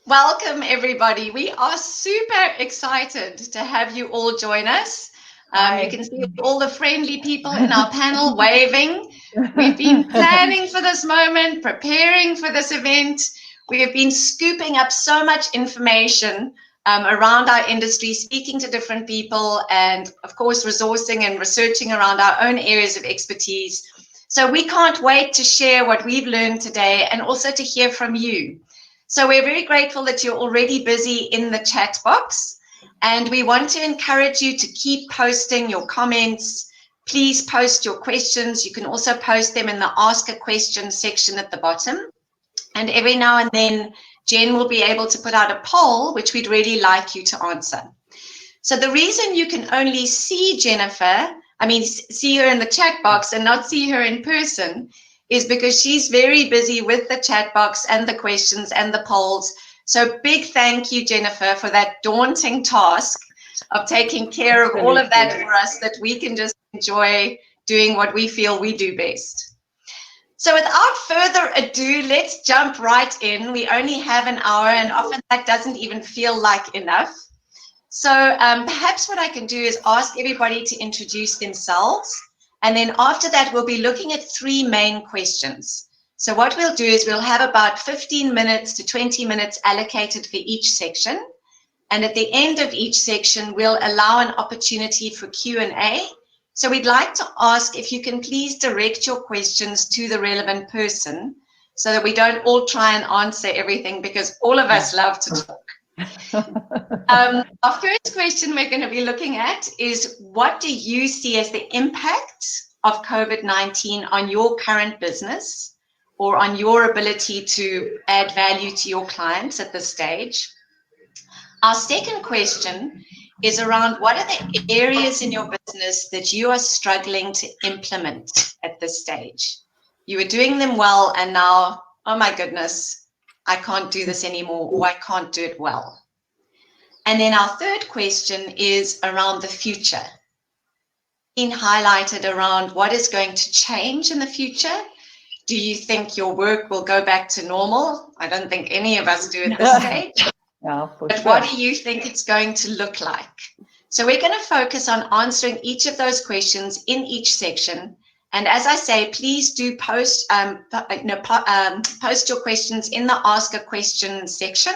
Welcome, everybody. We are super excited to have you all join us. You can see all the friendly people in our panel waving. We've been planning for this moment, preparing for this event. We have been scooping up so much information around our industry, speaking to different people, and of course, resourcing and researching around our own areas of expertise. So we can't wait to share what we've learned today and also to hear from you. So we're very grateful that you're already busy in the chat box, and we want to encourage you to keep posting your comments. Please post your questions. You can also post them in the Ask a Question section at the bottom. And every now and then, Jen will be able to put out a poll, which we'd really like you to answer. So the reason you can only see Jennifer, see her in the chat box and not see her in person, is because she's very busy with the chat box and the questions and the polls. So big thank you, Jennifer, for that daunting task of taking care of all of that for us, that we can just enjoy doing what we feel we do best. So without further ado, let's jump right in. We only have an hour, and often that doesn't even feel like enough. So perhaps what I can do is ask everybody to introduce themselves. And then after that, we'll be looking at three main questions. So what we'll do is we'll have about 15 minutes to 20 minutes allocated for each section. And at the end of each section, we'll allow an opportunity for Q&A. So we'd like to ask if you can please direct your questions to the relevant person so that we don't all try and answer everything, because all of us love to talk. Our first question we're going to be looking at is, what do you see as the impact of COVID-19 on your current business or on your ability to add value to your clients at this stage? Our second question is around, what are the areas in your business that you are struggling to implement at this stage? You were doing them well, and now, oh my goodness, I can't do this anymore, or I can't do it well. And then our third question is around the future. Being highlighted around what is going to change in the future. Do you think your work will go back to normal? I don't think any of us do at this stage. Yeah, but sure. What do you think it's going to look like? So we're going to focus on answering each of those questions in each section. And as I say, please do post your questions in the Ask a Question section,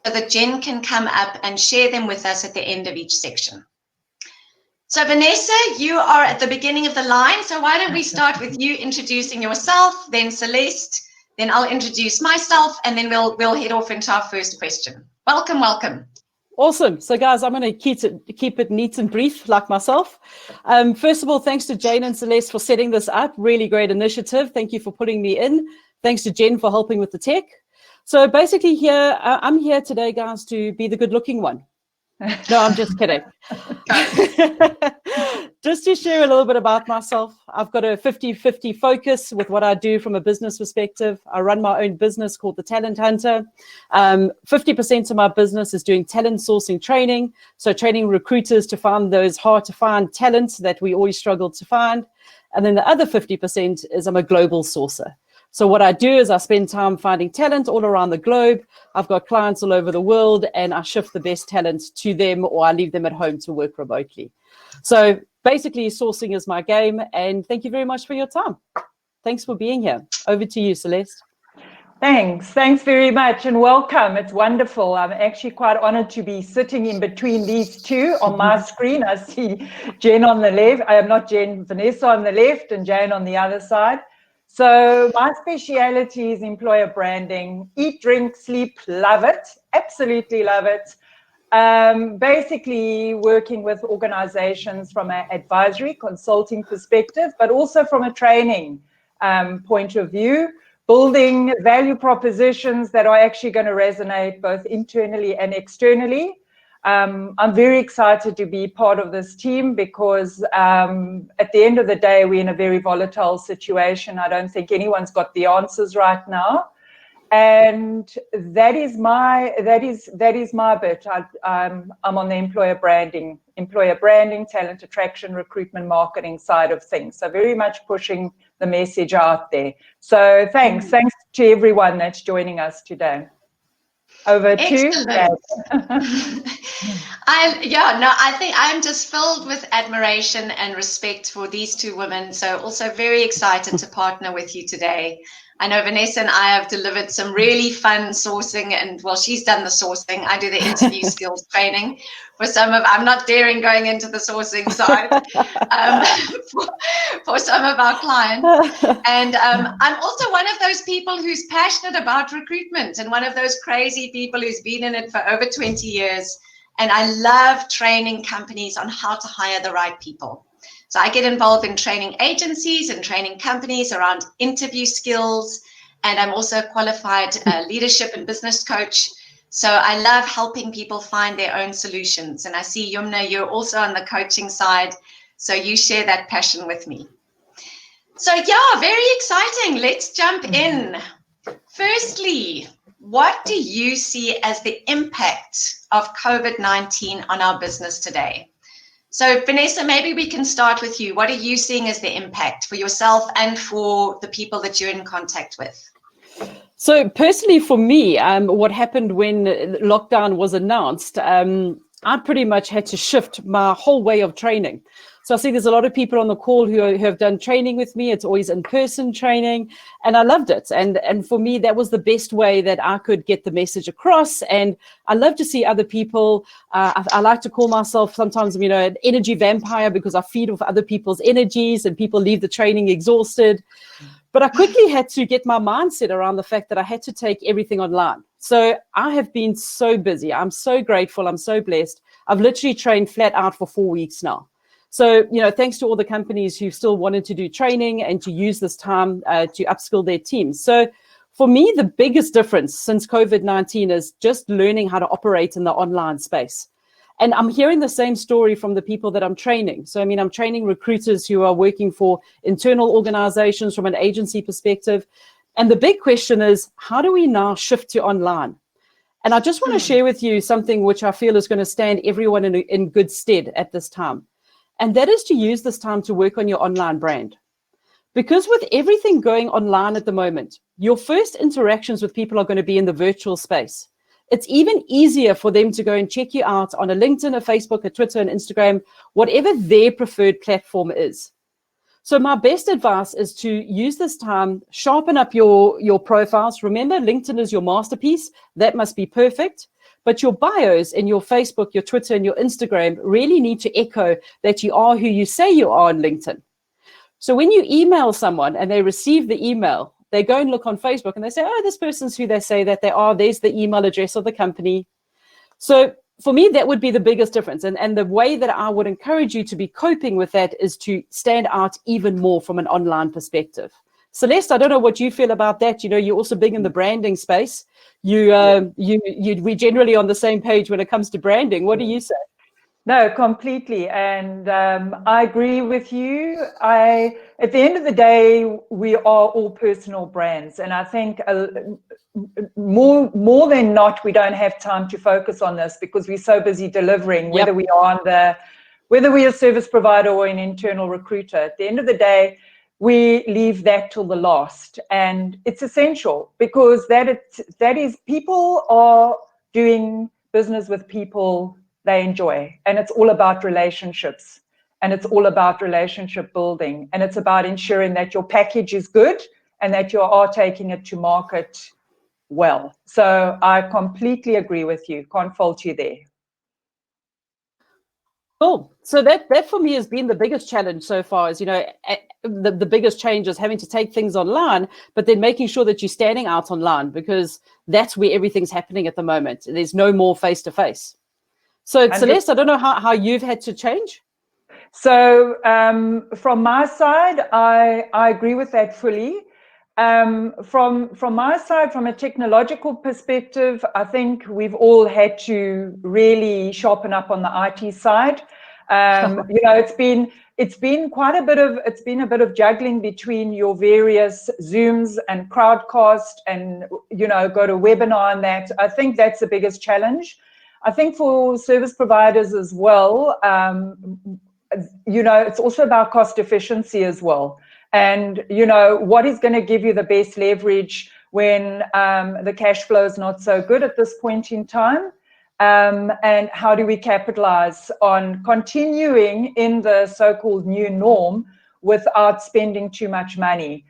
so that Jen can come up and share them with us at the end of each section. So Vanessa, you are at the beginning of the line. So why don't we start with you introducing yourself, then Celeste, then I'll introduce myself, and then we'll head off into our first question. Welcome, welcome. Awesome. So guys, I'm going to keep it neat and brief, like myself. First of all, thanks to Jane and Celeste for setting this up. Really great initiative. Thank you for putting me in. Thanks to Jen for helping with the tech. So basically I'm here today, guys, to be the good-looking one. No, I'm just kidding. Just to share a little bit about myself, I've got a 50-50 focus with what I do from a business perspective. I run my own business called The Talent Hunter. 50% of my business is doing talent sourcing training, so training recruiters to find those hard-to-find talents that we always struggle to find. And then the other 50% is I'm a global sourcer. So what I do is I spend time finding talent all around the globe. I've got clients all over the world, and I shift the best talent to them, or I leave them at home to work remotely. So basically, sourcing is my game, and thank you very much for your time. Thanks for being here. Over to you, Celeste. Thanks very much, and welcome. It's wonderful. I'm actually quite honored to be sitting in between these two. On my screen, I see Jen on the left. I am not Jen, Vanessa on the left, and Jane on the other side. So my speciality is employer branding. Eat, drink, sleep, love it. Absolutely love it. Basically working with organizations from an advisory consulting perspective, but also from a training point of view, building value propositions that are actually going to resonate both internally and externally. I'm very excited to be part of this team because at the end of the day, we're in a very volatile situation. I don't think anyone's got the answers right now. And that is my bit. I'm on the employer branding, talent attraction, recruitment, marketing side of things. So very much pushing the message out there. So thanks to everyone that's joining us today. Over to Excellent. I think I'm just filled with admiration and respect for these two women. So also very excited to partner with you today. I know Vanessa and I have delivered some really fun sourcing, and well, she's done the sourcing. I do the interview skills training for I'm not daring going into the sourcing side for some of our clients. And I'm also one of those people who's passionate about recruitment, and one of those crazy people who's been in it for over 20 years. And I love training companies on how to hire the right people. So I get involved in training agencies and training companies around interview skills. And I'm also a qualified leadership and business coach. So I love helping people find their own solutions. And I see, Yumna, you're also on the coaching side. So you share that passion with me. So yeah, very exciting. Let's jump in. Firstly, what do you see as the impact of COVID-19 on our business today? So Vanessa, maybe we can start with you. What are you seeing as the impact for yourself and for the people that you're in contact with? So personally for me, what happened when lockdown was announced, I pretty much had to shift my whole way of training. So I see there's a lot of people on the call who have done training with me. It's always in-person training, and I loved it. And for me, that was the best way that I could get the message across. And I love to see other people. I like to call myself sometimes, an energy vampire, because I feed off other people's energies and people leave the training exhausted. But I quickly had to get my mindset around the fact that I had to take everything online. So I have been so busy. I'm so grateful. I'm so blessed. I've literally trained flat out for 4 weeks now. So, thanks to all the companies who still wanted to do training and to use this time to upskill their teams. So for me, the biggest difference since COVID-19 is just learning how to operate in the online space. And I'm hearing the same story from the people that I'm training. So, I'm training recruiters who are working for internal organizations from an agency perspective. And the big question is, how do we now shift to online? And I just want to share with you something which I feel is going to stand everyone in good stead at this time. And that is to use this time to work on your online brand. Because with everything going online at the moment, your first interactions with people are going to be in the virtual space. It's even easier for them to go and check you out on a LinkedIn, a Facebook, a Twitter, an Instagram, whatever their preferred platform is. So my best advice is to use this time, sharpen up your profiles. Remember, LinkedIn is your masterpiece. That must be perfect. But your bios in your Facebook, your Twitter, and your Instagram really need to echo that you are who you say you are on LinkedIn. So when you email someone and they receive the email, they go and look on Facebook and they say, oh, this person's who they say that they are. There's the email address of the company. So for me, that would be the biggest difference. And the way that I would encourage you to be coping with that is to stand out even more from an online perspective. Celeste, I don't know what you feel about that. You're also big in the branding space. We're generally on the same page when it comes to branding. What do you say? No, completely. And I agree with you. At the end of the day, we are all personal brands. And I think more than not, we don't have time to focus on this because we're so busy delivering, whether we are whether we're a service provider or an internal recruiter. At the end of the day, we leave that till the last. And it's essential because that is people are doing business with people they enjoy. And it's all about relationships. And it's all about relationship building. And it's about ensuring that your package is good and that you are taking it to market well. So I completely agree with you. Can't fault you there. Cool. So that for me has been the biggest challenge so far is, the biggest change is having to take things online, but then making sure that you're standing out online because that's where everything's happening at the moment. There's no more face-to-face. So Celeste, I don't know how you've had to change. So from my side, I agree with that fully. From my side, from a technological perspective, I think we've all had to really sharpen up on the IT side. It's been a bit of juggling between your various Zooms and Crowdcast and go to webinar and that. I think that's the biggest challenge. I think for service providers as well, it's also about cost efficiency as well. And, what is going to give you the best leverage when the cash flow is not so good at this point in time. And how do we capitalize on continuing in the so-called new norm without spending too much money?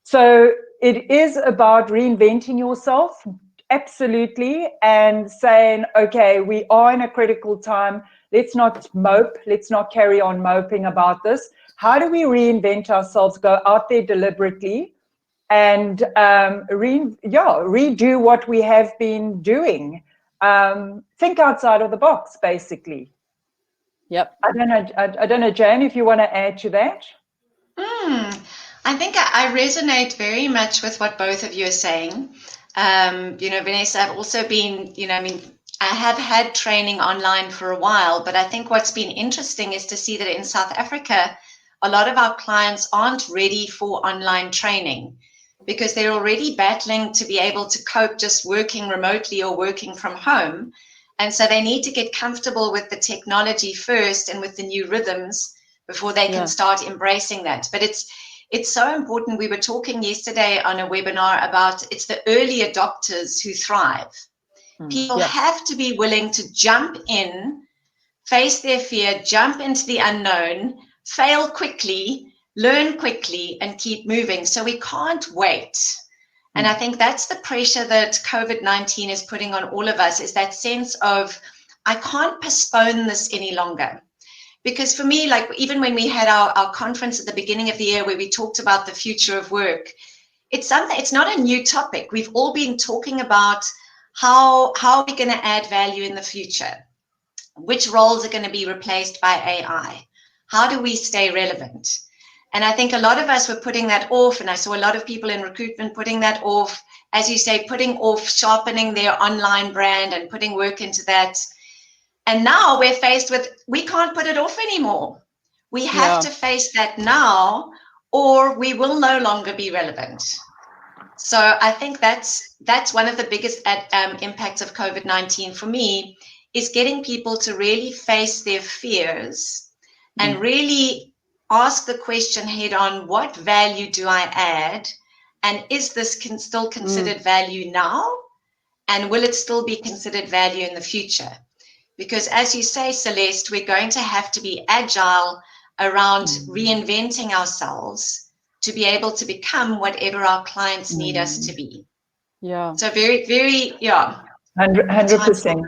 So it is about reinventing yourself, absolutely, and saying, okay, we are in a critical time. Let's not mope. Let's not carry on moping about this. How do we reinvent ourselves, go out there deliberately, and redo what we have been doing? Think outside of the box, basically. Yep. I don't know, Jane, if you want to add to that. I think I resonate very much with what both of you are saying. Vanessa, I've also been, I have had training online for a while, but I think what's been interesting is to see that in South Africa, a lot of our clients aren't ready for online training because they're already battling to be able to cope just working remotely or working from home. And so they need to get comfortable with the technology first and with the new rhythms before they can start embracing that. But it's so important. We were talking yesterday on a webinar about it's the early adopters who thrive. People have to be willing to jump in, face their fear, jump into the unknown, fail quickly, learn quickly, and keep moving. So we can't wait. And I think that's the pressure that COVID-19 is putting on all of us, is that sense of, I can't postpone this any longer. Because for me, like even when we had our conference at the beginning of the year where we talked about the future of work, it's not a new topic. We've all been talking about how are we going to add value in the future? Which roles are going to be replaced by AI? How do we stay relevant? And I think a lot of us were putting that off, and I saw a lot of people in recruitment putting that off, as you say, putting off sharpening their online brand and putting work into that. And now we're faced with, we can't put it off anymore. We have to face that now, or we will no longer be relevant. So I think that's one of the biggest impacts of COVID-19 for me, is getting people to really face their fears and really ask the question head on, what value do I add? And is this still considered value now? And will it still be considered value in the future? Because as you say, Celeste, we're going to have to be agile around reinventing ourselves to be able to become whatever our clients need us to be. Yeah. So very, very, 100%.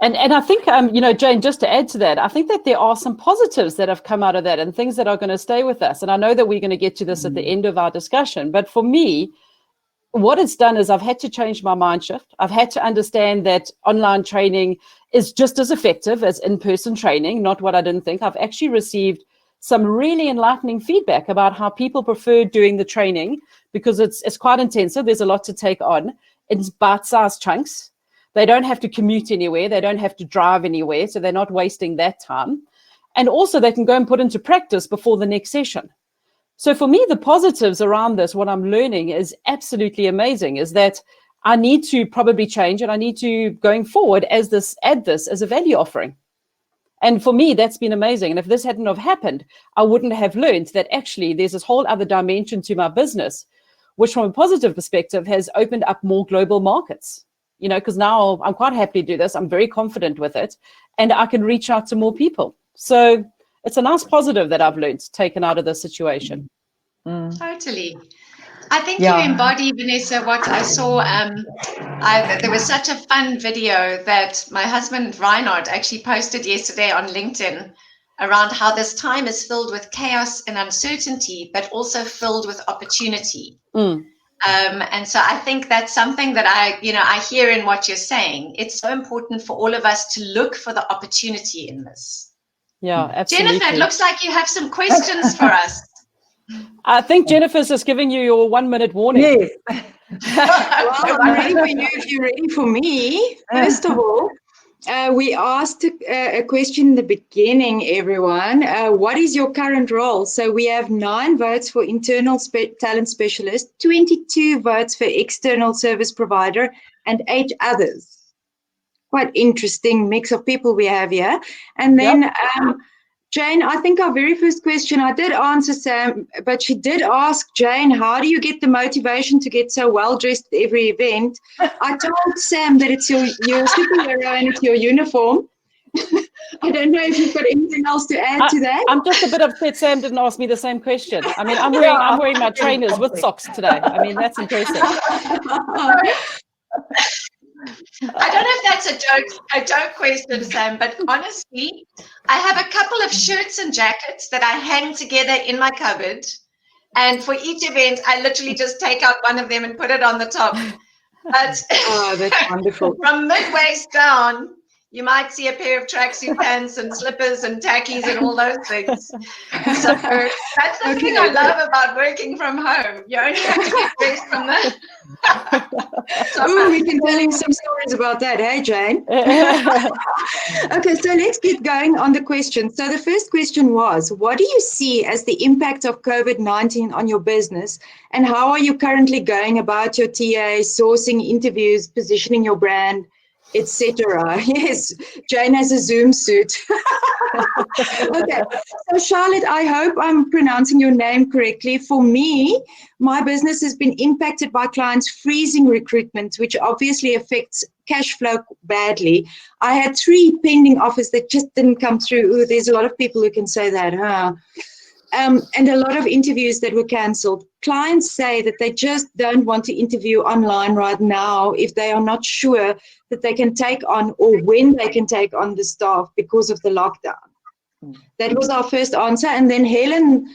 And I think, Jane, just to add to that, I think that there are some positives that have come out of that and things that are going to stay with us. And I know that we're going to get to this at the end of our discussion. But for me, what it's done is I've had to change my mind shift. I've had to understand that online training is just as effective as in-person training, not what I didn't think. I've actually received some really enlightening feedback about how people prefer doing the training because it's quite intensive. There's a lot to take on. It's bite-sized chunks. They don't have to commute anywhere. They don't have to drive anywhere. So they're not wasting that time. And also they can go and put into practice before the next session. So for me, the positives around this, what I'm learning is absolutely amazing, is that I need to probably change and I need to, going forward, add this as a value offering. And for me, that's been amazing. And if this hadn't have happened, I wouldn't have learned that actually there's this whole other dimension to my business, which from a positive perspective has opened up more global markets. Because now I'm quite happy to do this. I'm very confident with it and I can reach out to more people. So it's a nice positive that I've learned, taken out of this situation. Totally. I think you embody, Vanessa, what I saw. There was such a fun video that my husband, Reinhard, actually posted yesterday on LinkedIn around how this time is filled with chaos and uncertainty, but also filled with opportunity. And so I think that's something that I hear in what you're saying. It's so important for all of us to look for the opportunity in this. Yeah, absolutely. Jennifer, it looks like you have some questions for us. I think Jennifer's just giving you your 1 minute warning. Yes. Well, I'm ready for you if you're ready for me. First of all, we asked a question in the beginning, everyone. What is your current role? So we have 9 votes for internal talent specialist, 22 votes for external service provider, and 8 others. Quite interesting mix of people we have here. And then Jane, I think our very first question, I did answer Sam, but she did ask Jane, how do you get the motivation to get so well dressed at every event? I told Sam that it's your superhero and it's your uniform. I don't know if you've got anything else to add to that. I'm just a bit upset Sam didn't ask me the same question. I mean, I'm wearing my trainers with socks today. I mean, that's impressive. I don't know if that's a joke question, Sam, but honestly, I have a couple of shirts and jackets that I hang together in my cupboard. And for each event, I literally just take out one of them and put it on the top. But that's wonderful. From mid-waist down, you might see a pair of tracksuit pants and slippers and tackies and all those things. So that's the thing I love about working from home. You only have to get dressed from the... Oh, we can tell him some stories about that, hey, Jane? Okay, so let's get going on the question. So the first question was, what do you see as the impact of COVID-19 on your business, and how are you currently going about your TA, sourcing interviews, positioning your brand, etc.? Yes, Jane has a Zoom suit. Okay, so Charlotte, I hope I'm pronouncing your name correctly. For me, my business has been impacted by clients freezing recruitment, which obviously affects cash flow badly. I had 3 pending offers that just didn't come through. Ooh, there's a lot of people who can say that, huh? And a lot of interviews that were cancelled. Clients say that they just don't want to interview online right now if they are not sure that they can take on or when they can take on the staff because of the lockdown. That was our first answer. And then Helen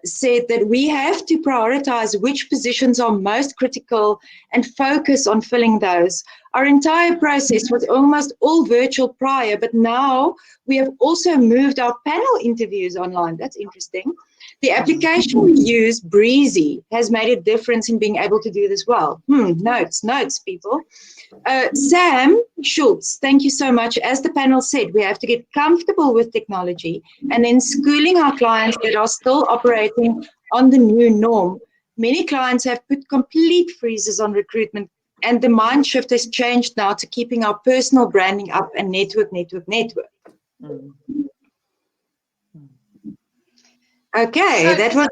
said that we have to prioritize which positions are most critical and focus on filling those. Our entire process was almost all virtual prior, but now we have also moved our panel interviews online. That's interesting. The application we use, Breezy, has made a difference in being able to do this well. Notes, people. Sam Schultz, thank you so much. As the panel said, we have to get comfortable with technology and then schooling our clients that are still operating on the new norm. Many clients have put complete freezes on recruitment, and the mind shift has changed now to keeping our personal branding up and network. Okay, so that was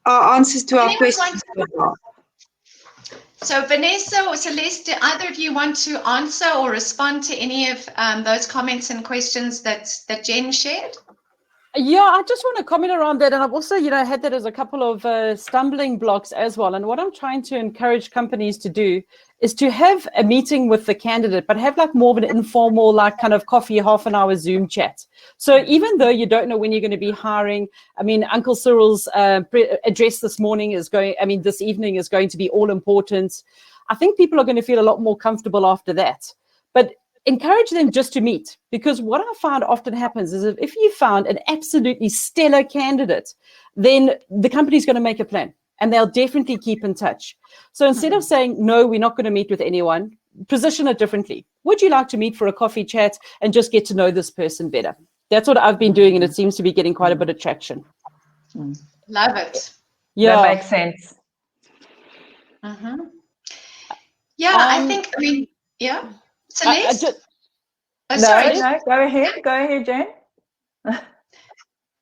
our answers to our questions. So Vanessa or Celeste, do either of you want to answer or respond to any of those comments and questions that Jen shared? Yeah, I just want to comment around that. And I've also, had that as a couple of stumbling blocks as well. And what I'm trying to encourage companies to do is to have a meeting with the candidate, but have like more of an informal, like kind of coffee, half an hour Zoom chat. So even though you don't know when you're going to be hiring, I mean, Uncle Cyril's address this evening is going to be all important. I think people are going to feel a lot more comfortable after that. But encourage them just to meet, because what I find often happens is if you found an absolutely stellar candidate, then the company's going to make a plan and they'll definitely keep in touch. So instead of saying, no, we're not going to meet with anyone, position it differently. Would you like to meet for a coffee chat and just get to know this person better? That's what I've been doing, and it seems to be getting quite a bit of traction. Love it. Yeah. That makes sense. Mm-hmm. Yeah, yeah. Celeste? No, go ahead, Jen.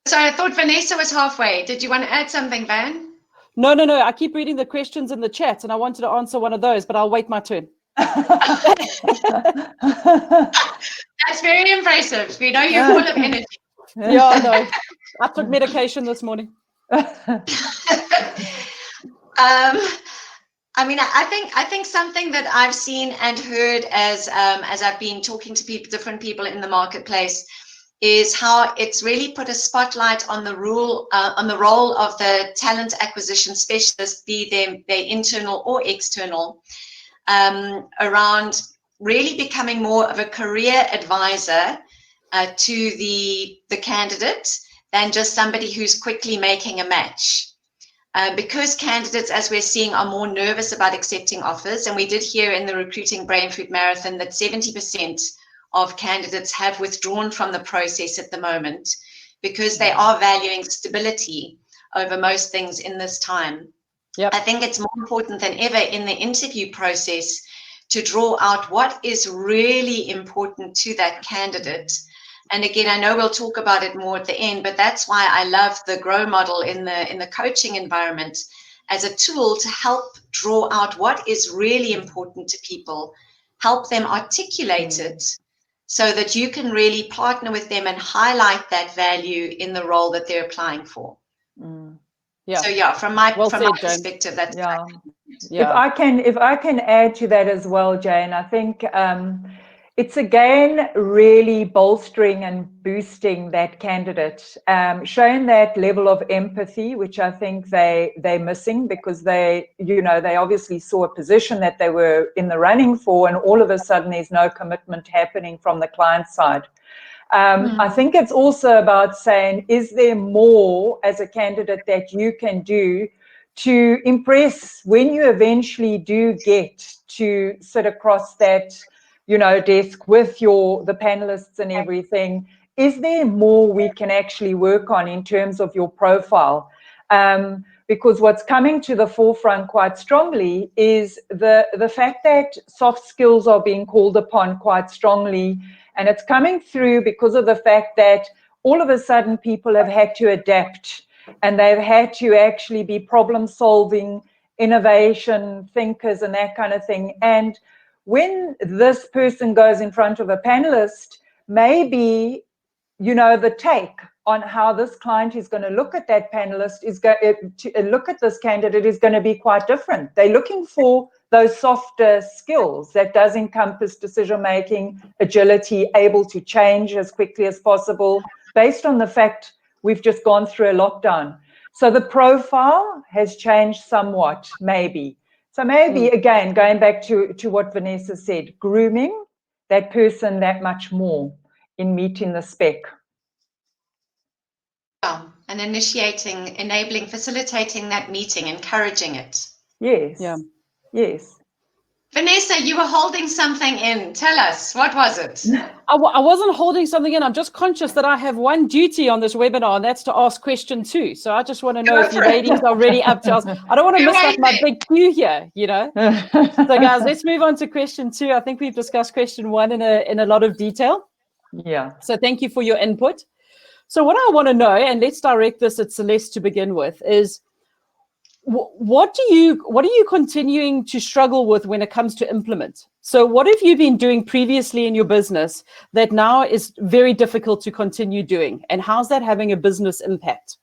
So I thought Vanessa was halfway. Did you want to add something, Van? No. I keep reading the questions in the chat, and I wanted to answer one of those, but I'll wait my turn. That's very impressive. We know you're full of energy. Yeah, no. I took medication this morning. I think something that I've seen and heard as I've been talking to different people in the marketplace is how it's really put a spotlight on the role of the talent acquisition specialist, be they internal or external, around really becoming more of a career advisor to the candidate than just somebody who's quickly making a match. Because candidates, as we're seeing, are more nervous about accepting offers, and we did hear in the Recruiting Brain Food Marathon that 70% of candidates have withdrawn from the process at the moment because they are valuing stability over most things in this time. Yep. I think it's more important than ever in the interview process to draw out what is really important to that candidate, And again, I know we'll talk about it more at the end, but that's why I love the GROW model in the coaching environment as a tool to help draw out what is really important to people, help them articulate it so that you can really partner with them and highlight that value in the role that they're applying for. Yeah. So yeah, from my Jane. perspective, that's Yeah. If I can add to that as well, Jane, I think it's again really bolstering and boosting that candidate, showing that level of empathy, which I think they're missing, because they obviously saw a position that they were in the running for, and all of a sudden there's no commitment happening from the client side. I think it's also about saying, is there more as a candidate that you can do to impress when you eventually do get to sit across that, desk with the panelists and everything? Is there more we can actually work on in terms of your profile? Because what's coming to the forefront quite strongly is the fact that soft skills are being called upon quite strongly. And it's coming through because of the fact that all of a sudden people have had to adapt, and they've had to actually be problem-solving, innovation thinkers and that kind of thing. And when this person goes in front of a panelist, maybe, the take on how this client is going to look at that panelist look at this candidate is going to be quite different. They're looking for those softer skills that does encompass decision-making, agility, able to change as quickly as possible, based on the fact we've just gone through a lockdown. So the profile has changed somewhat, maybe. So maybe, again, going back to what Vanessa said, grooming that person that much more in meeting the spec. And initiating, enabling, facilitating that meeting, encouraging it. Yes. Yeah. Yes. Vanessa, you were holding something in. Tell us, what was it? I wasn't holding something in. I'm just conscious that I have one duty on this webinar, and that's to ask question 2. So I just want to know if you ladies are ready up to ask. I don't want to miss like my big cue here, So guys, let's move on to question 2. I think we've discussed question 1 in a lot of detail. Yeah. So thank you for your input. So what I want to know, and let's direct this at Celeste to begin with, is what are you continuing to struggle with when it comes to implement? So what have you been doing previously in your business that now is very difficult to continue doing? And how's that having a business impact?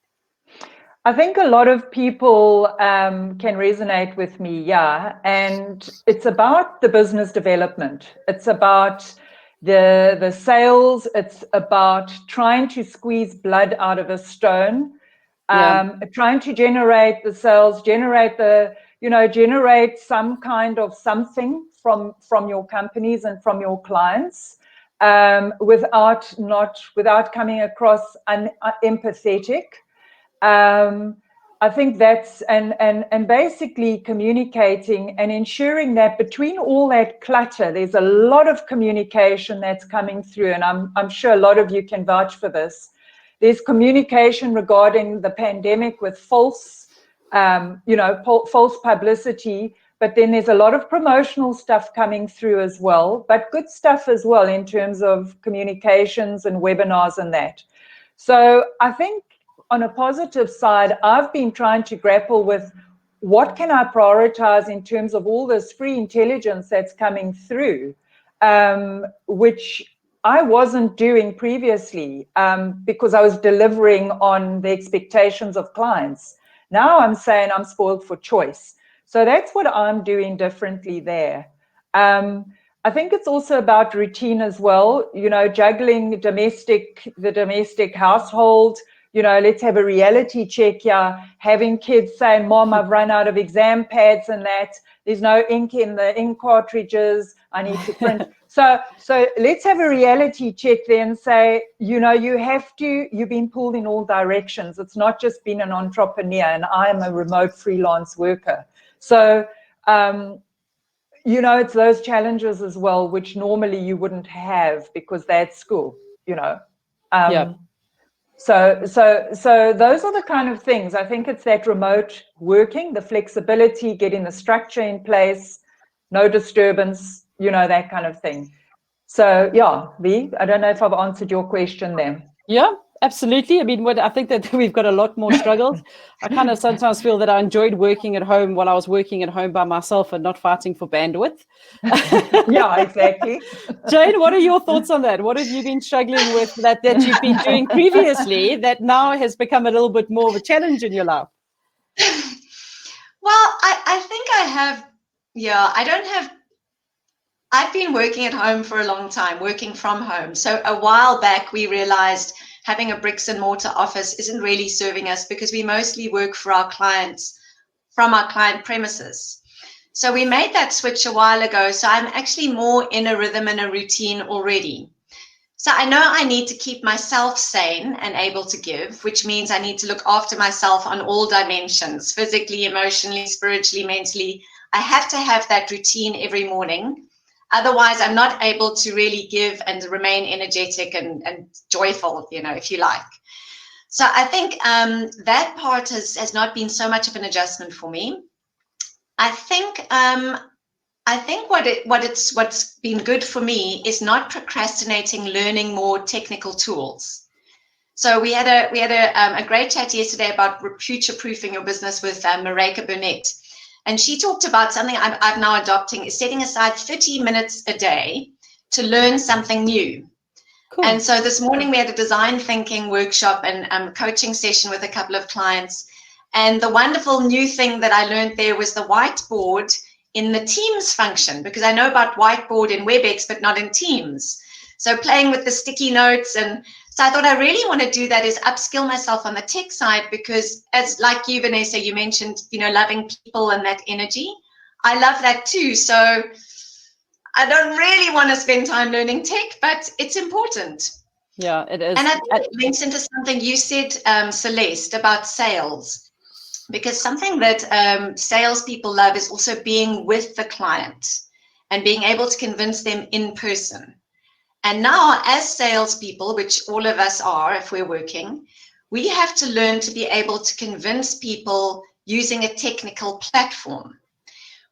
I think a lot of people can resonate with me, yeah. And it's about the business development. It's about the sales. It's about trying to squeeze blood out of a stone. Trying to generate the sales, generate some kind of something from your companies and from your clients, without coming across empathetic. I think that's and basically communicating and ensuring that between all that clutter, there's a lot of communication that's coming through, and I'm sure a lot of you can vouch for this. There's communication regarding the pandemic with false publicity, but then there's a lot of promotional stuff coming through as well, but good stuff as well in terms of communications and webinars and that. So I think on a positive side, I've been trying to grapple with what can I prioritize in terms of all this free intelligence that's coming through, which I wasn't doing previously, because I was delivering on the expectations of clients. Now I'm saying I'm spoiled for choice. So that's what I'm doing differently there. I think it's also about routine as well, juggling the domestic household. Let's have a reality check here. Having kids saying, Mom, I've run out of exam pads and that. There's no ink in the ink cartridges. I need to print. So let's have a reality check there and say, you've been pulled in all directions. It's not just being an entrepreneur, and I'm a remote freelance worker. So, it's those challenges as well, which normally you wouldn't have because they're at school, So those are the kind of things. I think it's that remote working, the flexibility, getting the structure in place, no disturbance, that kind of thing. So yeah, V, I don't know if I've answered your question there. Yeah, absolutely. I mean, I think that we've got a lot more struggles. I kind of sometimes feel that I enjoyed working at home while I was working at home by myself and not fighting for bandwidth. Yeah, exactly. Jane, what are your thoughts on that? What have you been struggling with that you've been doing previously that now has become a little bit more of a challenge in your life? Well, I think I have, I've been working at home for a long time, working from home. So a while back, we realized having a bricks and mortar office isn't really serving us because we mostly work for our clients from our client premises. So we made that switch a while ago. So I'm actually more in a rhythm and a routine already. So I know I need to keep myself sane and able to give, which means I need to look after myself on all dimensions, physically, emotionally, spiritually, mentally. I have to have that routine every morning. Otherwise, I'm not able to really give and remain energetic and joyful, if you like. So I think that part has not been so much of an adjustment for me. I think what's been good for me is not procrastinating learning more technical tools. So we had a great chat yesterday about future-proofing your business with Mareka Burnett. And she talked about something I'm now adopting is setting aside 30 minutes a day to learn something new. Cool. And so this morning we had a design thinking workshop and coaching session with a couple of clients. And the wonderful new thing that I learned there was the whiteboard in the Teams function, because I know about whiteboard in WebEx, but not in Teams. So playing with the sticky notes. And so I thought I really want to do that is upskill myself on the tech side, because as like you, Vanessa, you mentioned, loving people and that energy. I love that too. So I don't really want to spend time learning tech, but it's important. Yeah, it is. And I think it links into something you said, Celeste, about sales, because something that salespeople love is also being with the client and being able to convince them in person. And now, as salespeople, which all of us are if we're working, we have to learn to be able to convince people using a technical platform,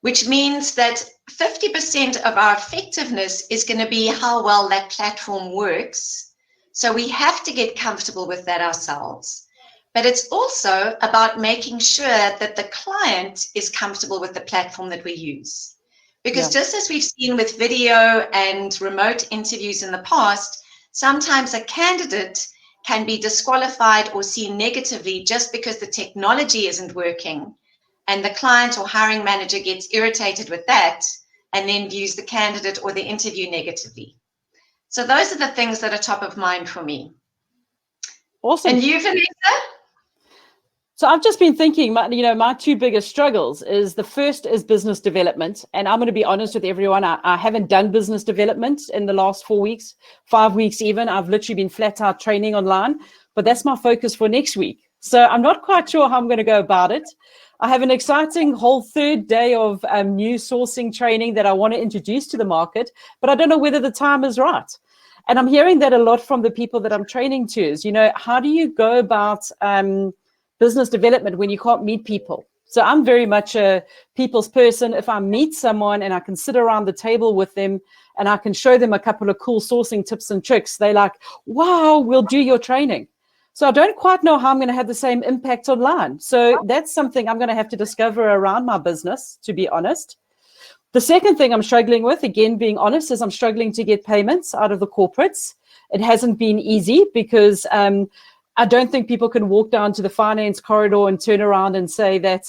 which means that 50% of our effectiveness is going to be how well that platform works. So we have to get comfortable with that ourselves. But it's also about making sure that the client is comfortable with the platform that we use. Because just as we've seen with video and remote interviews in the past, sometimes a candidate can be disqualified or seen negatively just because the technology isn't working. And the client or hiring manager gets irritated with that and then views the candidate or the interview negatively. So those are the things that are top of mind for me. Awesome. And you, Vanessa? So I've just been thinking, my two biggest struggles is the first is business development. And I'm going to be honest with everyone. I haven't done business development in the last 4 weeks, 5 weeks even. I've literally been flat out training online, but that's my focus for next week. So I'm not quite sure how I'm going to go about it. I have an exciting whole third day of new sourcing training that I want to introduce to the market, but I don't know whether the time is right. And I'm hearing that a lot from the people that I'm training to is, how do you go about business development when you can't meet people? So I'm very much a people's person. If I meet someone and I can sit around the table with them and I can show them a couple of cool sourcing tips and tricks, they're like, wow, we'll do your training. So I don't quite know how I'm going to have the same impact online. So that's something I'm going to have to discover around my business, to be honest. The second thing I'm struggling with, again, being honest, is I'm struggling to get payments out of the corporates. It hasn't been easy because I don't think people can walk down to the finance corridor and turn around and say that,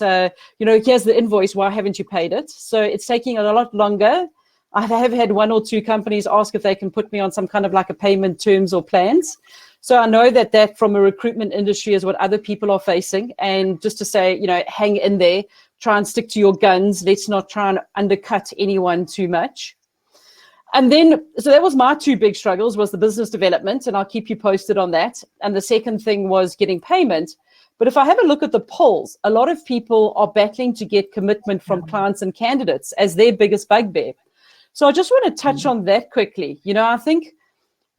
here's the invoice, why haven't you paid it? So it's taking a lot longer. I have had 1 or 2 companies ask if they can put me on some kind of like a payment terms or plans. So I know that from a recruitment industry is what other people are facing. And just to say, hang in there, try and stick to your guns. Let's not try and undercut anyone too much. And then, so that was my 2 big struggles, was the business development, and I'll keep you posted on that. And the second thing was getting payment. But if I have a look at the polls, a lot of people are battling to get commitment from clients and candidates as their biggest bugbear. So I just want to touch on that quickly. I think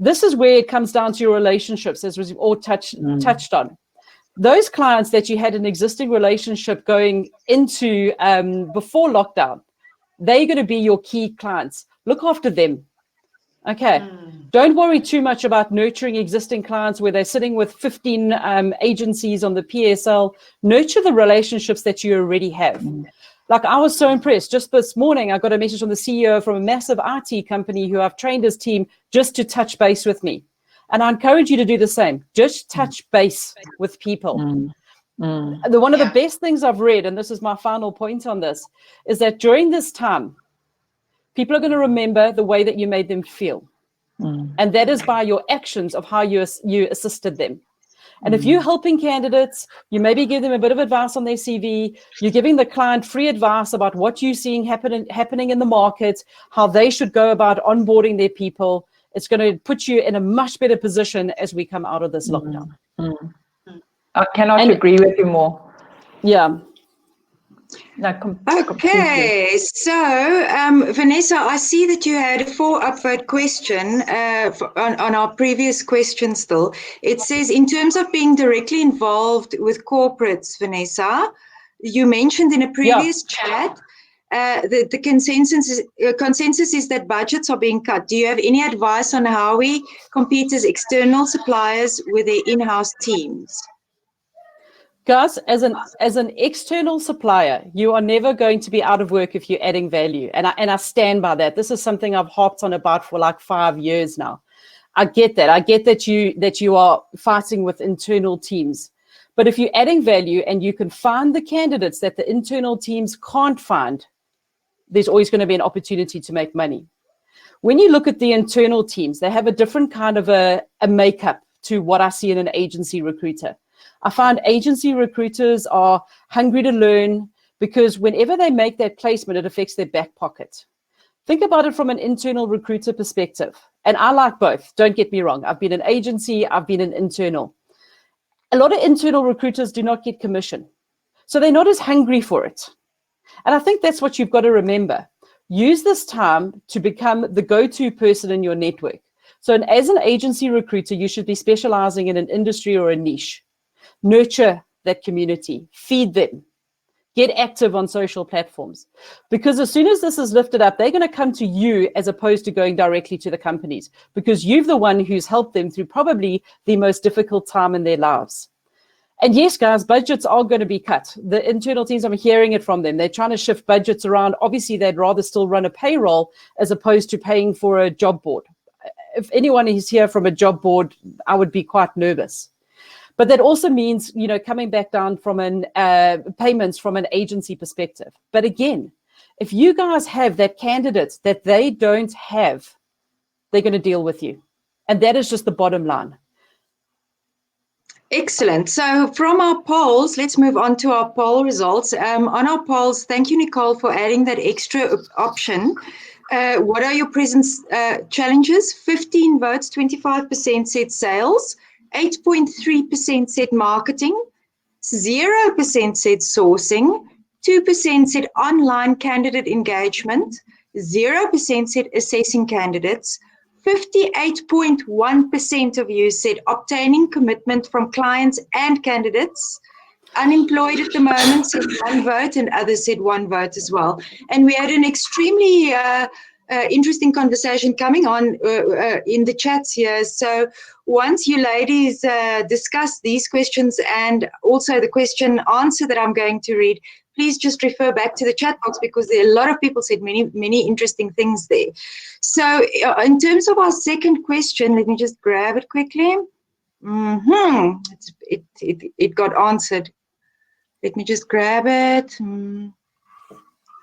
this is where it comes down to your relationships, as we've all touched on. Those clients that you had an existing relationship going into before lockdown, they're going to be your key clients. Look after them. Okay. Don't worry too much about nurturing existing clients where they're sitting with 15 agencies on the PSL. Nurture the relationships that you already have. Like, I was so impressed. Just this morning, I got a message from the CEO from a massive IT company who I've trained his team just to touch base with me. And I encourage you to do the same. Just touch base with people. One of the best things I've read, and this is my final point on this, is that during this time, people are going to remember the way that you made them feel. And that is by your actions of how you assisted them. And if you're helping candidates, you maybe give them a bit of advice on their CV, you're giving the client free advice about what you're seeing happening in the market, how they should go about onboarding their people. It's going to put you in a much better position as we come out of this lockdown. I cannot agree with you more. Yeah. No, okay, so Vanessa, I see that you had a 4-upvote question on our previous question still. It says, in terms of being directly involved with corporates, Vanessa, you mentioned in a previous chat the consensus is that budgets are being cut. Do you have any advice on how we compete as external suppliers with their in-house teams? Guys, as an external supplier, you are never going to be out of work if you're adding value. And I stand by that. This is something I've harped on about for like 5 years now. I get that. I get that you are fighting with internal teams. But if you're adding value and you can find the candidates that the internal teams can't find, there's always going to be an opportunity to make money. When you look at the internal teams, they have a different kind of a makeup to what I see in an agency recruiter. I find agency recruiters are hungry to learn because whenever they make that placement, it affects their back pocket. Think about it from an internal recruiter perspective. And I like both. Don't get me wrong. I've been an agency. I've been an internal. A lot of internal recruiters do not get commission. So they're not as hungry for it. And I think that's what you've got to remember. Use this time to become the go-to person in your network. So as an agency recruiter, you should be specializing in an industry or a niche. Nurture that community, feed them, get active on social platforms. Because as soon as this is lifted up, they're going to come to you as opposed to going directly to the companies, because you're the one who's helped them through probably the most difficult time in their lives. And yes, guys, budgets are going to be cut. The internal teams, I'm hearing it from them. They're trying to shift budgets around. Obviously, they'd rather still run a payroll as opposed to paying for a job board. If anyone is here from a job board, I would be quite nervous. But that also means, coming back down from payments from an agency perspective. But again, if you guys have that candidate that they don't have, they're going to deal with you. And that is just the bottom line. Excellent. So from our polls, let's move on to our poll results. On our polls, thank you, Nicole, for adding that extra option. What are your present challenges? 15 votes, 25% said sales. 8.3% said marketing, 0% said sourcing, 2% said online candidate engagement, 0% said assessing candidates, 58.1% of you said obtaining commitment from clients and candidates. Unemployed at the moment said 1 vote, and others said 1 vote as well. And we had an extremely interesting conversation coming on in the chats here. So once you ladies discuss these questions and also the question answer that I'm going to read, please just refer back to the chat box, because there are a lot of people said many interesting things there. So in terms of our second question, let me just grab it quickly. It got answered. Let me just grab it.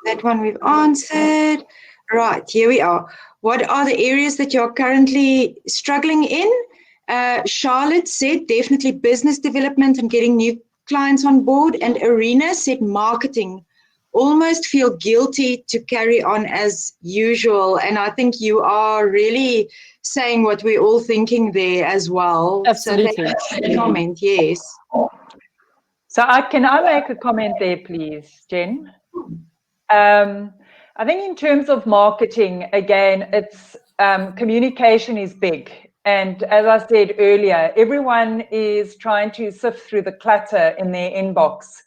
That one we've answered. Right, here we are. What are the areas that you're currently struggling in? Charlotte said definitely business development and getting new clients on board. And Arena said marketing. Almost feel guilty to carry on as usual. And I think you are really saying what we're all thinking there as well. Absolutely. So comment, yes. So can I make a comment there, please, Jen? I think in terms of marketing, again, it's communication is big. And as I said earlier, everyone is trying to sift through the clutter in their inbox.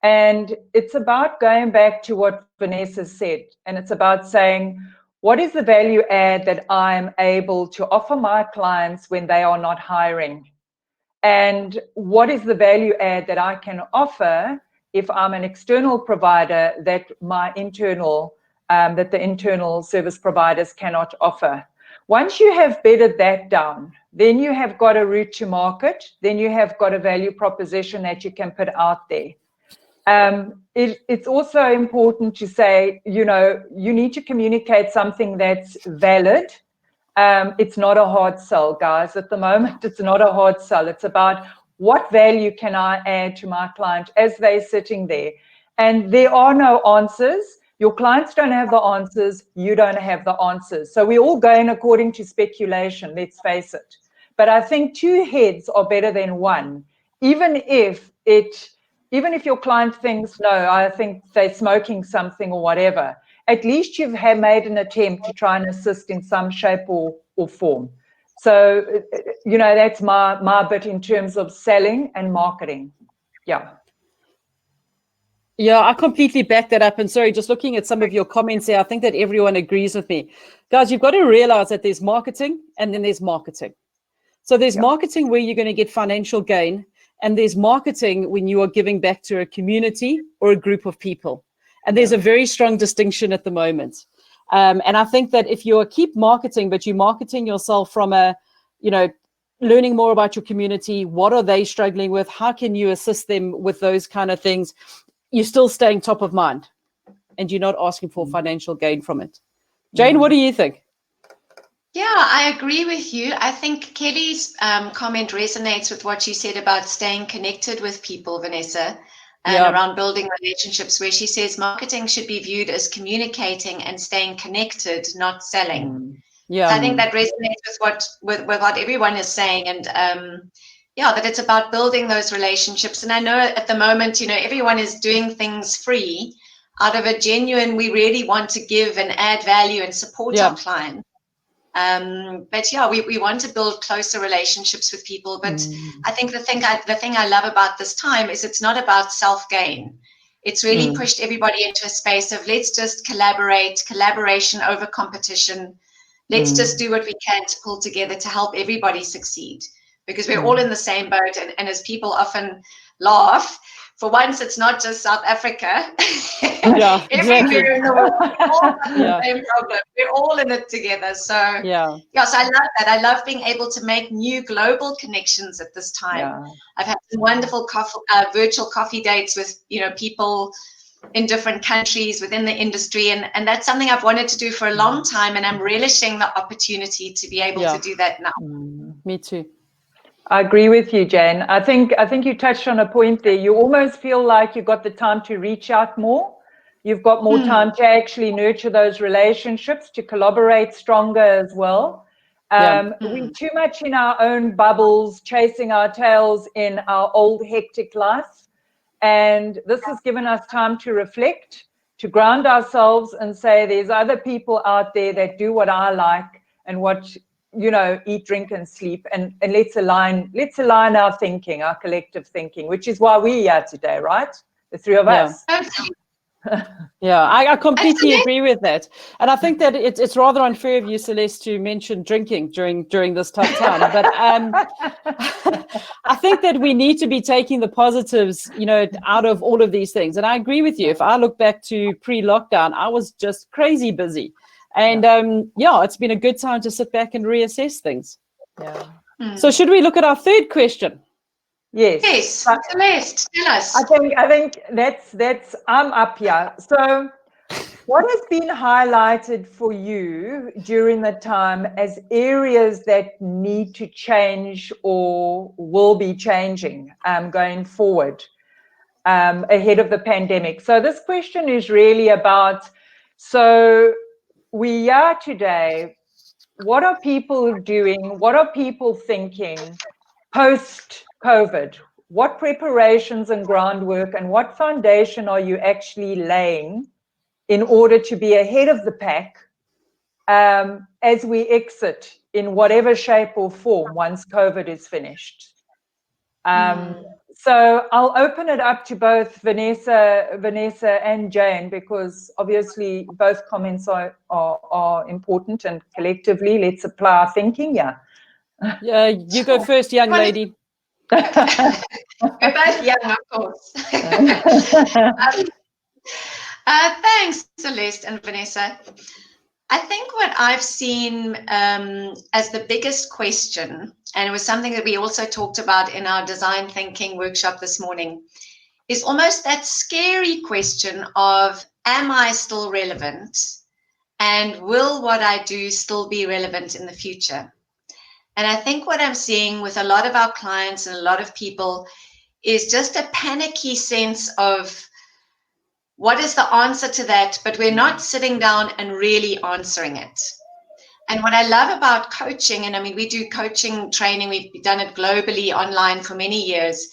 And it's about going back to what Vanessa said. And it's about saying, what is the value add that I'm able to offer my clients when they are not hiring? And what is the value add that I can offer if I'm an external provider that my internal, that the internal service providers cannot offer? Once you have bedded that down, then you have got a route to market, then you have got a value proposition that you can put out there. It's also important to say, you know, you need to communicate something that's valid. It's not a hard sell, guys. At the moment, it's not a hard sell. It's about what value can I add to my client as they're sitting there. And there are no answers. Your clients don't have the answers. You don't have the answers. So we're all going according to speculation, let's face it. But I think two heads are better than one, even if your client thinks, no, I think they're smoking something or whatever, at least you've made an attempt to try and assist in some shape or form. So, you know, that's my bit in terms of selling and marketing. Yeah. Yeah, I completely back that up. And sorry, just looking at some of your comments here, I think that everyone agrees with me. Guys, you've got to realize that there's marketing and then there's marketing. So there's marketing where you're going to get financial gain, and there's marketing when you are giving back to a community or a group of people. And there's a very strong distinction at the moment. And I think that if you keep marketing, but you're marketing yourself from a, you know, learning more about your community, what are they struggling with? How can you assist them with those kind of things? You're still staying top of mind and you're not asking for financial gain from it. Jane, what do you think? Yeah, I agree with you. I think Kelly's comment resonates with what you said about staying connected with people, Vanessa, and around building relationships, where she says marketing should be viewed as communicating and staying connected, not selling. Yeah, so I think that resonates with what everyone is saying, and that it's about building those relationships. And I know at the moment, you know, everyone is doing things free out of a genuine, we really want to give and add value and support our clients. But yeah, we want to build closer relationships with people. But I think the thing I love about this time is it's not about self-gain. It's really pushed everybody into a space of let's just collaboration over competition. Let's just do what we can to pull together to help everybody succeed, because we're all in the same boat. And as people often laugh, for once, it's not just South Africa. Yeah, Everywhere in the world, we all have the same problem. We're all in it together. So so I love that. I love being able to make new global connections at this time. I've had some wonderful virtual coffee dates with, you know, people in different countries within the industry, and that's something I've wanted to do for a long time, and I'm relishing the opportunity to be able to do that now. Me too. I agree with you, Jane. I think you touched on a point there. You almost feel like you've got the time to reach out more. You've got more time to actually nurture those relationships, to collaborate stronger as well. We're too much in our own bubbles, chasing our tails in our old hectic life. And this has given us time to reflect, to ground ourselves and say, there's other people out there that do what I like and what, you know, eat, drink, and sleep, and let's align our thinking, our collective thinking, which is why we're here today, right? The three of us. Yeah, I completely agree with that. And I think that it's rather unfair of you, Celeste, to mention drinking during this tough time. But I think that we need to be taking the positives, you know, out of all of these things. And I agree with you. If I look back to pre-lockdown, I was just crazy busy. And it's been a good time to sit back and reassess things. So should we look at our third question? Yes, Celeste, tell us. I think that's I'm up here. So what has been highlighted for you during the time as areas that need to change or will be changing going forward ahead of the pandemic? So this question is really about, so we are today, what are people doing? What are people thinking post-COVID? What preparations and groundwork and what foundation are you actually laying in order to be ahead of the pack as we exit in whatever shape or form once COVID is finished? So I'll open it up to both Vanessa and Jane, because obviously both comments are important, and collectively let's apply our thinking. Yeah. Yeah, you go first, young lady. We're both young, of course. Thanks, Celeste and Vanessa. I think what I've seen as the biggest question, and it was something that we also talked about in our design thinking workshop this morning, is almost that scary question of, am I still relevant? And will what I do still be relevant in the future? And I think what I'm seeing with a lot of our clients and a lot of people is just a panicky sense of, what is the answer to that? But we're not sitting down and really answering it. And what I love about coaching, and I mean, we do coaching training, we've done it globally online for many years.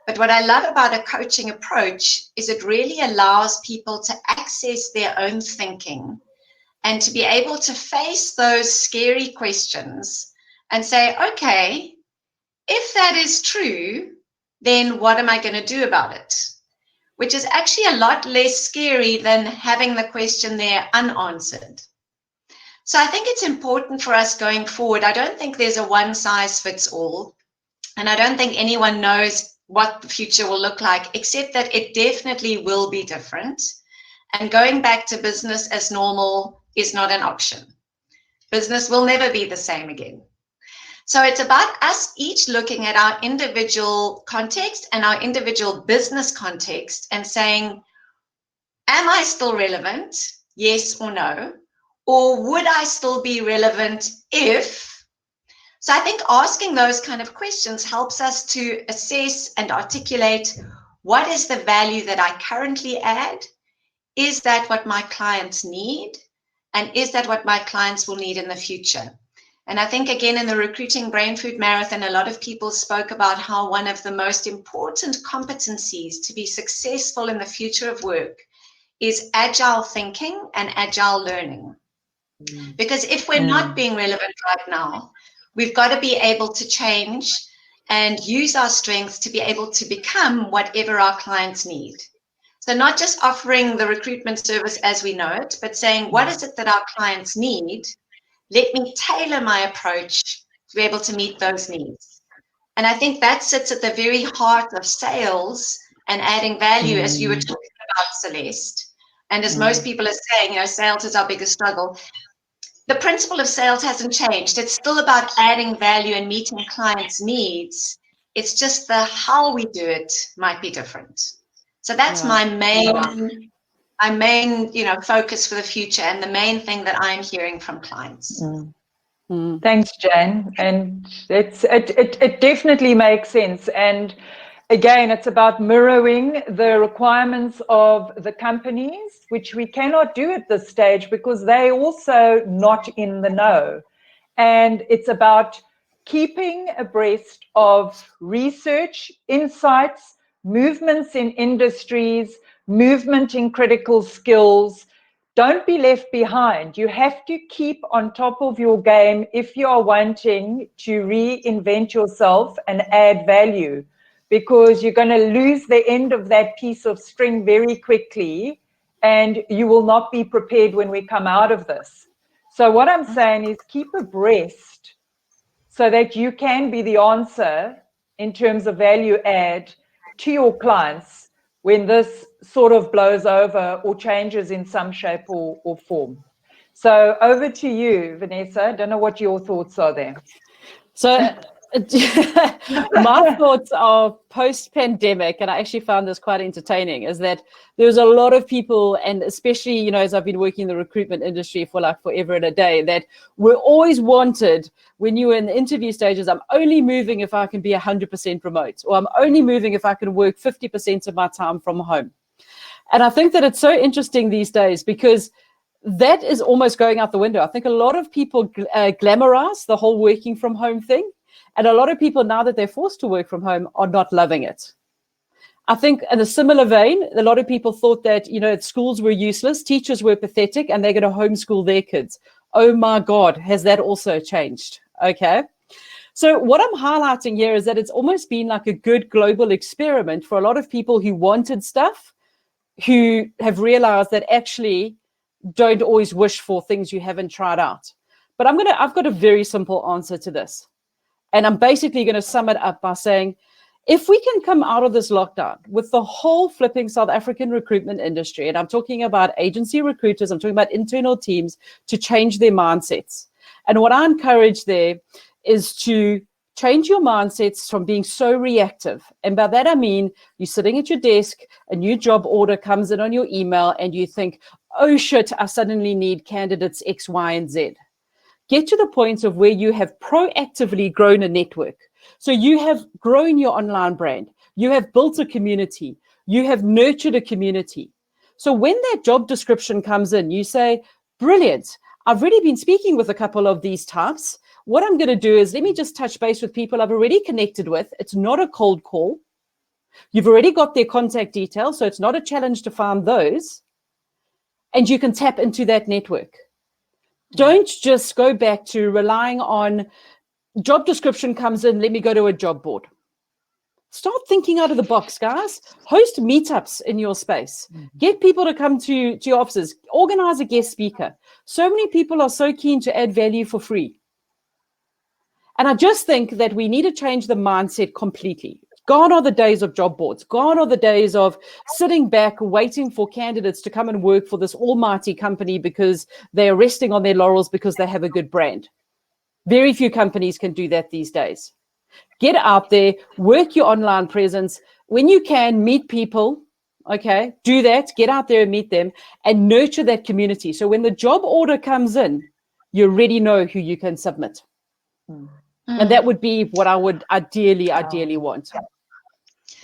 But what I love about a coaching approach is it really allows people to access their own thinking and to be able to face those scary questions and say, okay, if that is true, then what am I going to do about it? Which is actually a lot less scary than having the question there unanswered. So I think it's important for us going forward. I don't think there's a one size fits all, and I don't think anyone knows what the future will look like, except that it definitely will be different. And going back to business as normal is not an option. Business will never be the same again. So it's about us each looking at our individual context and our individual business context and saying, am I still relevant? Yes or no? Or would I still be relevant if? So I think asking those kind of questions helps us to assess and articulate, what is the value that I currently add? Is that what my clients need? And is that what my clients will need in the future? And I think, again, in the Recruiting Brain Food Marathon, a lot of people spoke about how one of the most important competencies to be successful in the future of work is agile thinking and agile learning. Because if we're not being relevant right now, we've got to be able to change and use our strengths to be able to become whatever our clients need. So not just offering the recruitment service as we know it, but saying, what is it that our clients need? Let me tailor my approach to be able to meet those needs. And I think that sits at the very heart of sales and adding value, as you were talking about, Celeste. And as most people are saying, sales is our biggest struggle. The principle of sales hasn't changed. It's still about adding value and meeting clients' needs. It's just the how we do it might be different. So that's my main focus for the future, and the main thing that I'm hearing from clients. Thanks, Jane. And it definitely makes sense. And again, it's about mirroring the requirements of the companies, which we cannot do at this stage because they're also not in the know. And it's about keeping abreast of research, insights, movements in industries, movement in critical skills. Don't be left behind. You have to keep on top of your game if you are wanting to reinvent yourself and add value, because you're going to lose the end of that piece of string very quickly and you will not be prepared when we come out of this. So what I'm saying is keep abreast so that you can be the answer in terms of value add to your clients when this sort of blows over or changes in some shape or form. So over to you, Vanessa. I don't know what your thoughts are there. So my thoughts are post-pandemic, and I actually found this quite entertaining, is that there's a lot of people, and especially, as I've been working in the recruitment industry for like forever and a day, that we're always wanted when you were in the interview stages, I'm only moving if I can be 100% remote, or I'm only moving if I can work 50% of my time from home. And I think that it's so interesting these days because that is almost going out the window. I think a lot of people glamorize the whole working from home thing. And a lot of people, now that they're forced to work from home, are not loving it. I think in a similar vein, a lot of people thought that, schools were useless, teachers were pathetic, and they're going to homeschool their kids. Oh my God, has that also changed? Okay. So what I'm highlighting here is that it's almost been like a good global experiment for a lot of people who wanted stuff, who have realized that actually don't always wish for things you haven't tried out. But I've got a very simple answer to this. And I'm basically going to sum it up by saying, if we can come out of this lockdown with the whole flipping South African recruitment industry, and I'm talking about agency recruiters, I'm talking about internal teams, to change their mindsets. And what I encourage there is to change your mindsets from being so reactive. And by that, I mean, you're sitting at your desk, a new job order comes in on your email, and you think, oh shit, I suddenly need candidates X, Y, and Z. Get to the point of where you have proactively grown a network. So you have grown your online brand. You have built a community. You have nurtured a community. So when that job description comes in, you say, brilliant. I've already been speaking with a couple of these types. What I'm going to do is let me just touch base with people I've already connected with. It's not a cold call. You've already got their contact details, so it's not a challenge to find those. And you can tap into that network. Don't just go back to relying on job description comes in, let me go to a job board. Start thinking out of the box, guys. Host meetups in your space. Get people to come to your offices. Organize a guest speaker. So many people are so keen to add value for free. And I just think that we need to change the mindset completely. Gone are the days of job boards. Gone are the days of sitting back, waiting for candidates to come and work for this almighty company because they're resting on their laurels because they have a good brand. Very few companies can do that these days. Get out there, work your online presence. When you can, meet people, okay? Do that, get out there and meet them and nurture that community. So when the job order comes in, you already know who you can submit. And that would be what I would ideally want.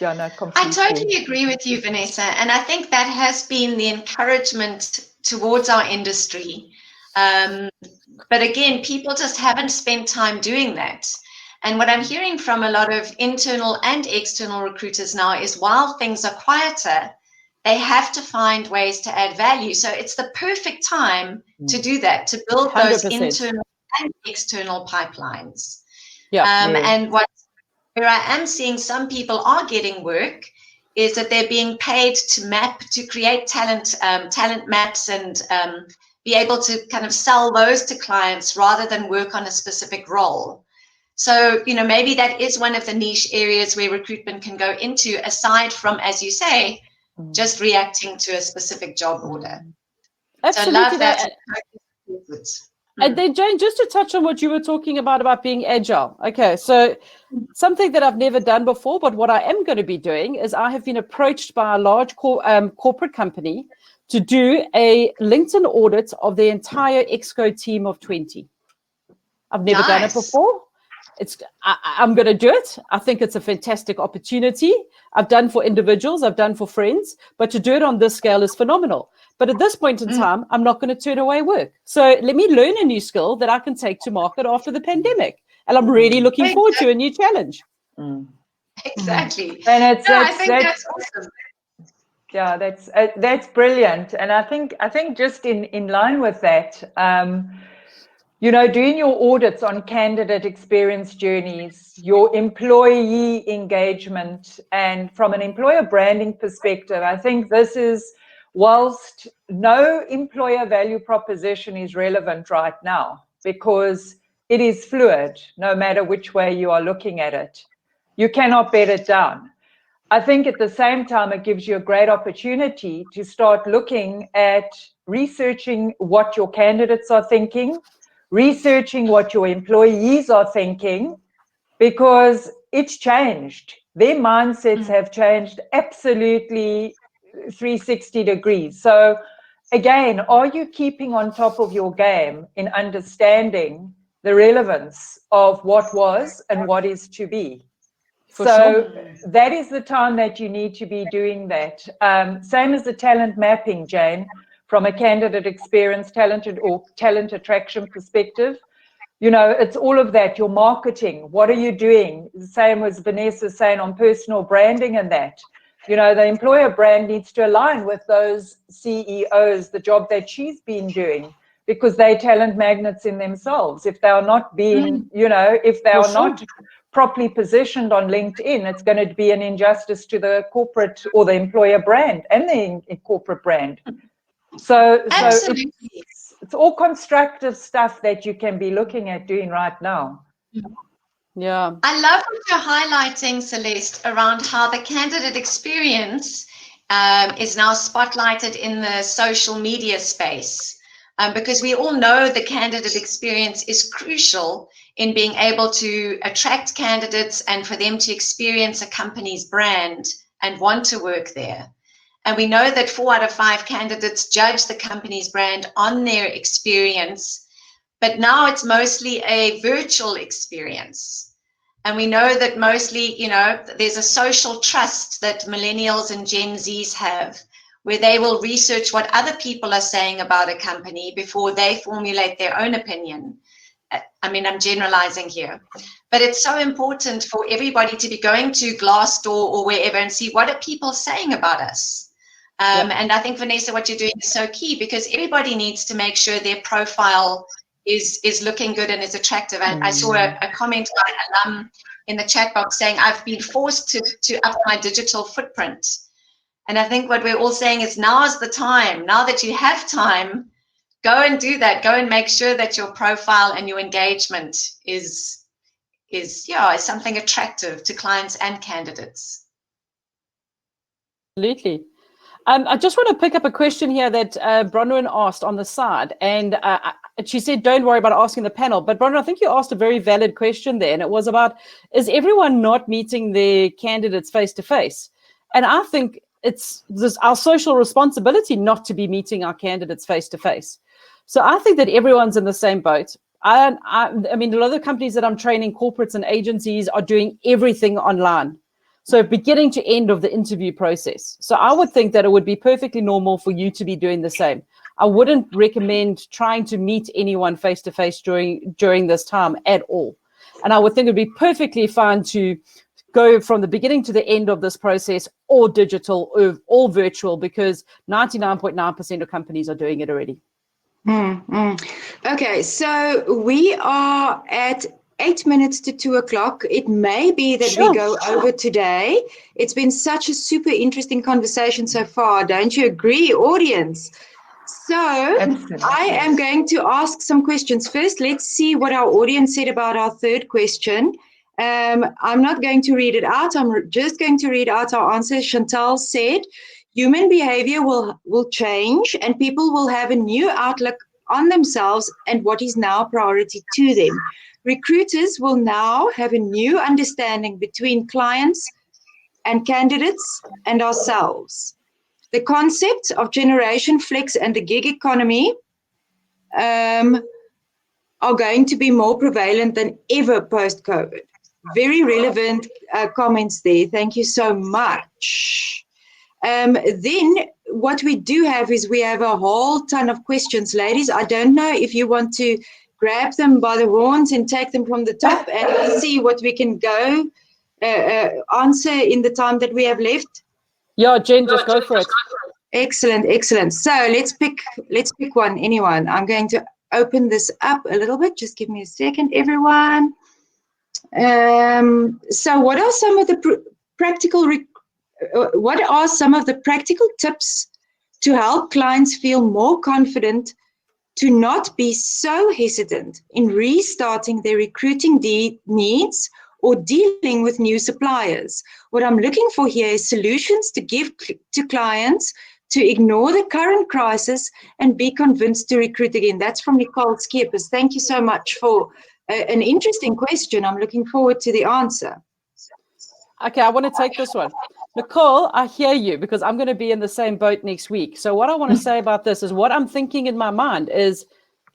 Yeah, no, completely. I totally agree with you, Vanessa. And I think that has been the encouragement towards our industry. But again, people just haven't spent time doing that. And what I'm hearing from a lot of internal and external recruiters now is while things are quieter, they have to find ways to add value. So it's the perfect time to do that, to build 100%. those internal and external pipelines. Yeah. And where I am seeing some people are getting work is that they're being paid to create talent maps and be able to kind of sell those to clients rather than work on a specific role. So, maybe that is one of the niche areas where recruitment can go into, aside from, as you say, just reacting to a specific job order. Absolutely. So I love that. And then, Jane, just to touch on what you were talking about being agile. Okay, so something that I've never done before, but what I am going to be doing is I have been approached by a large corporate company to do a LinkedIn audit of the entire Exco team of 20. I've never done it before. I'm going to do it. I think it's a fantastic opportunity. I've done for individuals, I've done for friends, but to do it on this scale is phenomenal. But at this point in time, I'm not going to turn away work. So let me learn a new skill that I can take to market after the pandemic. And I'm really looking forward to a new challenge. Exactly. And I think that's awesome. Yeah, that's brilliant. And I think just in line with that, doing your audits on candidate experience journeys, your employee engagement, and from an employer branding perspective, I think this is, whilst no employer value proposition is relevant right now, because it is fluid, no matter which way you are looking at it. You cannot bed it down. I think at the same time, it gives you a great opportunity to start looking at researching what your candidates are thinking, researching what your employees are thinking, because it's changed. Their mindsets have changed absolutely 360 degrees. So again, are you keeping on top of your game in understanding the relevance of what was and what is to be? That is the time that you need to be doing that. Same as the talent mapping, Jane, from a candidate experience, talent attraction perspective. It's all of that. Your marketing, what are you doing? Same as Vanessa saying on personal branding and that. The employer brand needs to align with those CEOs, the job that she's been doing. because they're talent magnets in themselves. If they are not being, if they are not properly positioned on LinkedIn, it's going to be an injustice to the corporate or the employer brand and the corporate brand. So it's all constructive stuff that you can be looking at doing right now. Yeah. I love what you're highlighting, Celeste, around how the candidate experience is now spotlighted in the social media space. Because we all know the candidate experience is crucial in being able to attract candidates and for them to experience a company's brand and want to work there. And we know that 4 out of 5 candidates judge the company's brand on their experience, but now it's mostly a virtual experience. And we know that mostly, there's a social trust that millennials and Gen Zs have, where they will research what other people are saying about a company before they formulate their own opinion. I mean, I'm generalizing here, but it's so important for everybody to be going to Glassdoor or wherever and see what are people saying about us. And I think, Vanessa, what you're doing is so key, because everybody needs to make sure their profile is looking good and is attractive. And I saw a comment by an alum in the chat box saying, I've been forced to up my digital footprint. And I think what we're all saying is, now is the time. Now that you have time, go and do that. Go and make sure that your profile and your engagement is something attractive to clients and candidates. Absolutely. I just want to pick up a question here that Bronwyn asked on the side, and she said, don't worry about asking the panel. But Bronwyn, I think you asked a very valid question there, and it was about, is everyone not meeting their candidates face-to-face? And I think it's our social responsibility not to be meeting our candidates face-to-face. So I think that everyone's in the same boat. I mean, a lot of the companies that I'm training, corporates and agencies, are doing everything online. So beginning to end of the interview process. So I would think that it would be perfectly normal for you to be doing the same. I wouldn't recommend trying to meet anyone face-to-face during this time at all. And I would think it would be perfectly fine to go from the beginning to the end of this process, or digital, or all virtual, because 99.9% of companies are doing it already. Okay, so we are at 8 minutes to 2 o'clock. It may be that we go over today. It's been such a super interesting conversation so far. Don't you agree, audience? So I am going to ask some questions. First, let's see what our audience said about our third question. I'm not going to read it out. I'm just going to read out our answer. Chantal said, human behavior will change and people will have a new outlook on themselves and what is now a priority to them. Recruiters will now have a new understanding between clients and candidates and ourselves. The concept of generation flex and the gig economy are going to be more prevalent than ever post-COVID. Very relevant comments there. Thank you so much. Then what we do have is we have a whole ton of questions. Ladies, I don't know if you want to grab them by the horns and take them from the top and see what we can go answer in the time that we have left. Yeah, Jen, just go for it. Excellent, excellent. So let's pick one, anyone. I'm going to open this up a little bit. Just give me a second, everyone. So what are some of the practical tips to help clients feel more confident to not be so hesitant in restarting their recruiting needs or dealing with new suppliers? What I'm looking for here is solutions to give to clients to ignore the current crisis and be convinced to recruit again. That's from Nicole Skeepers. Thank you so much for an interesting question. I'm looking forward to the answer. Okay, I want to take this one. Nicole, I hear you, because I'm going to be in the same boat next week. So what I want to say about this is, what I'm thinking in my mind is,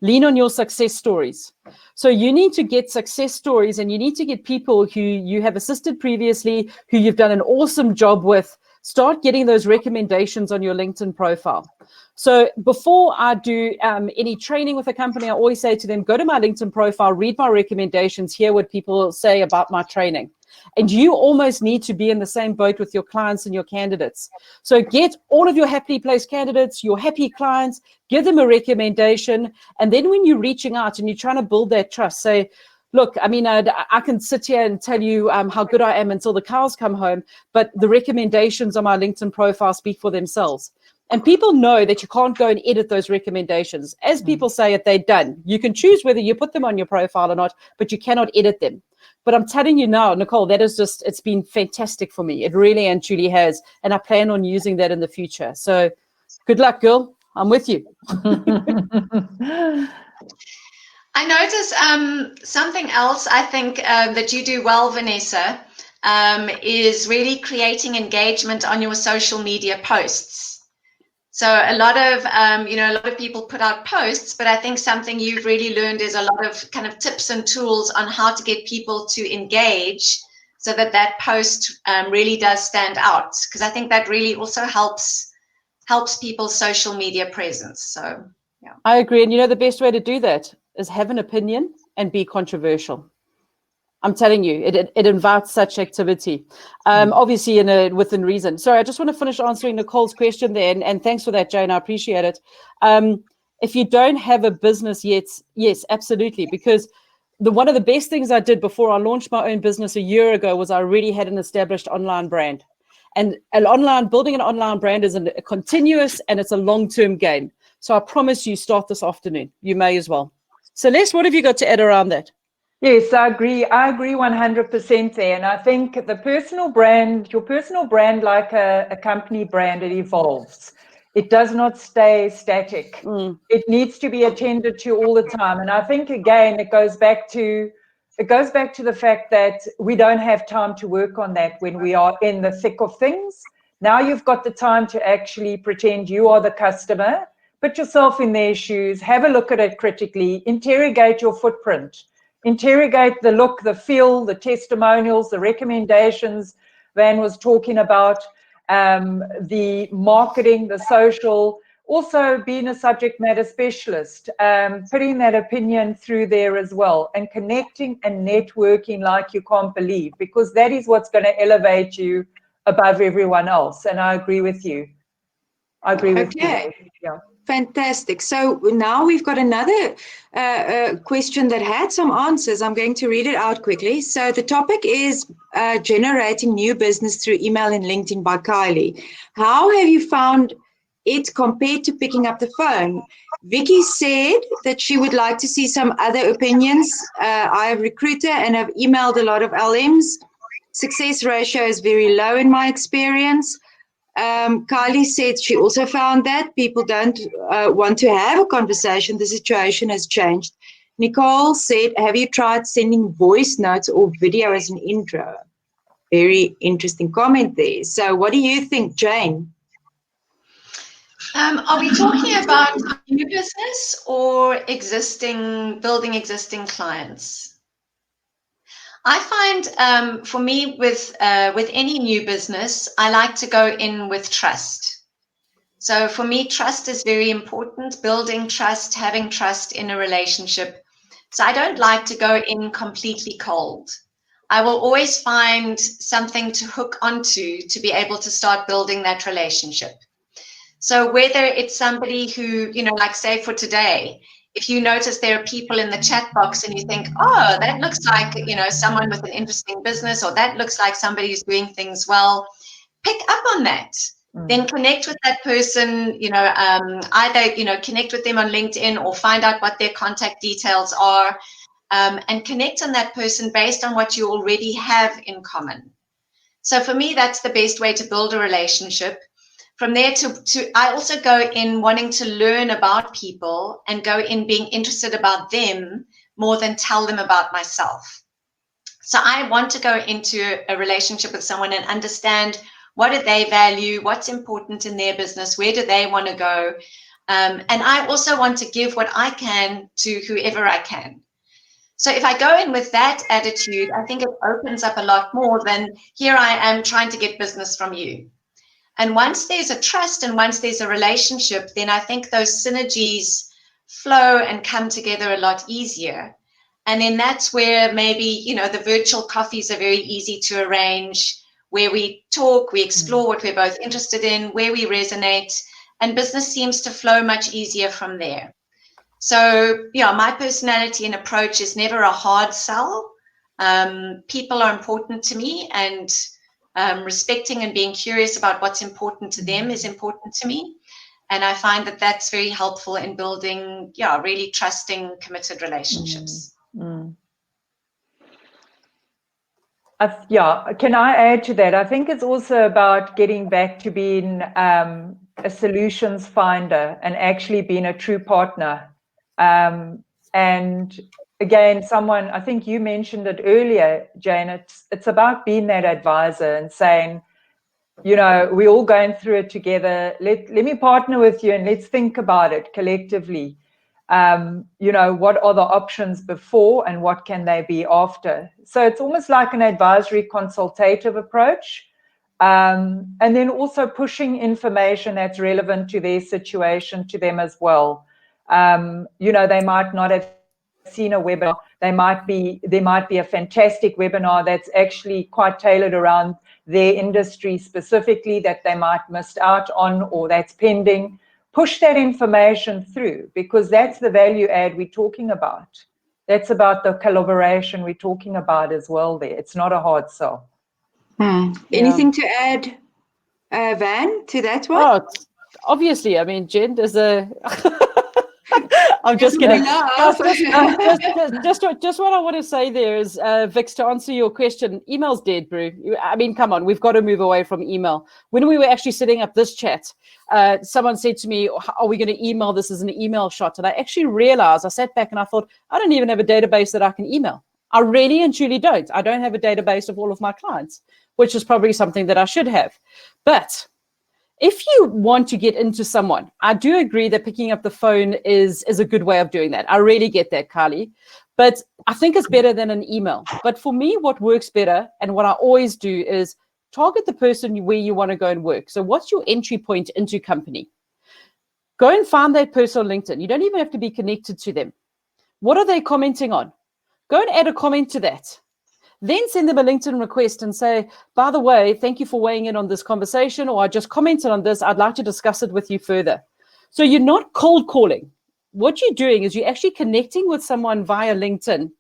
lean on your success stories. So you need to get success stories, and you need to get people who you have assisted previously, who you've done an awesome job with. Start getting those recommendations on your LinkedIn profile. So before I do any training with a company, I always say to them, go to my LinkedIn profile, read my recommendations, hear what people say about my training. And you almost need to be in the same boat with your clients and your candidates. So get all of your happily placed candidates, your happy clients, give them a recommendation. And then when you're reaching out and you're trying to build that trust, say, look, I mean, I can sit here and tell you how good I am until the cows come home, but the recommendations on my LinkedIn profile speak for themselves. And people know that you can't go and edit those recommendations. As people say it, they're done. You can choose whether you put them on your profile or not, but you cannot edit them. But I'm telling you now, Nicole, that is just, it's been fantastic for me. It really and truly has. And I plan on using that in the future. So good luck, girl. I'm with you. I notice something else I think that you do well, Vanessa, is really creating engagement on your social media posts. So a lot of people put out posts, but I think something you've really learned is a lot of kind of tips and tools on how to get people to engage so that that post really does stand out. Because I think that really also helps people's social media presence. So, yeah. I agree. And you know, the best way to do that is have an opinion and be controversial. I'm telling you, it invites such activity, obviously within reason. Sorry, I just want to finish answering Nicole's question there, and thanks for that, Jane. I appreciate it. If you don't have a business yet, yes, absolutely, because one of the best things I did before I launched my own business a year ago was I already had an established online brand. And building an online brand is a continuous and it's a long-term game. So I promise you, start this afternoon. You may as well. Celeste, what have you got to add around that? Yes, I agree 100% there. And I think your personal brand, like a company brand, it evolves. It does not stay static. It needs to be attended to all the time. And I think, again, it goes back to the fact that we don't have time to work on that when we are in the thick of things. Now you've got the time to actually pretend you are the customer, put yourself in their shoes, have a look at it critically, interrogate your footprint. Interrogate the look, the feel, the testimonials, the recommendations Van was talking about, the marketing, the social, also being a subject matter specialist, putting that opinion through there as well, and connecting and networking like you can't believe, because that is what's going to elevate you above everyone else. And I agree with you. Okay. Yeah. Fantastic. So now we've got another question that had some answers. I'm going to read it out quickly. So the topic is generating new business through email and LinkedIn by Kylie. How have you found it compared to picking up the phone? Vicky said that she would like to see some other opinions. I have recruited and have emailed a lot of LMs. Success ratio is very low in my experience. Kylie said she also found that people don't want to have a conversation. The situation has changed. Nicole said, have you tried sending voice notes or video as an intro? Very interesting comment there. So what do you think, Jane? Are we talking about new business or building existing clients? I find for me with any new business, I like to go in with trust. So for me, trust is very important, building trust, having trust in a relationship. So I don't like to go in completely cold. I will always find something to hook onto to be able to start building that relationship. So whether it's somebody who, like say for today, if you notice there are people in the chat box and you think, oh, that looks like, someone with an interesting business, or that looks like somebody who's doing things well, pick up on that. Then connect with that person, either, connect with them on LinkedIn or find out what their contact details are, and connect on that person based on what you already have in common. So for me, that's the best way to build a relationship. From there I also go in wanting to learn about people and go in being interested about them more than tell them about myself. So I want to go into a relationship with someone and understand what do they value, what's important in their business, where do they want to go. And I also want to give what I can to whoever I can. So if I go in with that attitude, I think it opens up a lot more than here I am trying to get business from you. And once there's a trust and once there's a relationship, then I think those synergies flow and come together a lot easier. And then that's where maybe, the virtual coffees are very easy to arrange, where we talk, we explore what we're both interested in, where we resonate, and business seems to flow much easier from there. So, my personality and approach is never a hard sell. People are important to me, and respecting and being curious about what's important to them is important to me. And I find that that's very helpful in building, really trusting, committed relationships. Can I add to that? I think it's also about getting back to being a solutions finder and actually being a true partner. And again, I think you mentioned it earlier, Jane, it's about being that advisor and saying, we're all going through it together. Let me partner with you and let's think about it collectively. What are the options before and what can they be after? So it's almost like an advisory consultative approach. And then also pushing information that's relevant to their situation to them as well. They might not have seen a webinar. There might be a fantastic webinar that's actually quite tailored around their industry specifically that they might missed out on or that's pending. Push that information through, because that's the value add we're talking about. That's about the collaboration we're talking about as well there. It's not a hard sell. Anything to add, Van, to that one? Oh, obviously, Jen, there's a... I'm just kidding. Just what I want to say there is, Vix, to answer your question, email's dead, bro. Come on, we've got to move away from email. When we were actually setting up this chat, someone said to me, are we going to email this as an email shot? And I actually realized, I sat back and I thought, I don't even have a database that I can email. I really and truly don't. I don't have a database of all of my clients, which is probably something that I should have. But if you want to get into someone, I do agree that picking up the phone is a good way of doing that. I really get that, Kylie. But I think it's better than an email. But for me, what works better and what I always do is target the person where you want to go and work. So what's your entry point into company? Go and find that person on LinkedIn. You don't even have to be connected to them. What are they commenting on? Go and add a comment to that. Then send them a LinkedIn request and say, by the way, thank you for weighing in on this conversation, or I just commented on this. I'd like to discuss it with you further. So you're not cold calling. What you're doing is you're actually connecting with someone via LinkedIn.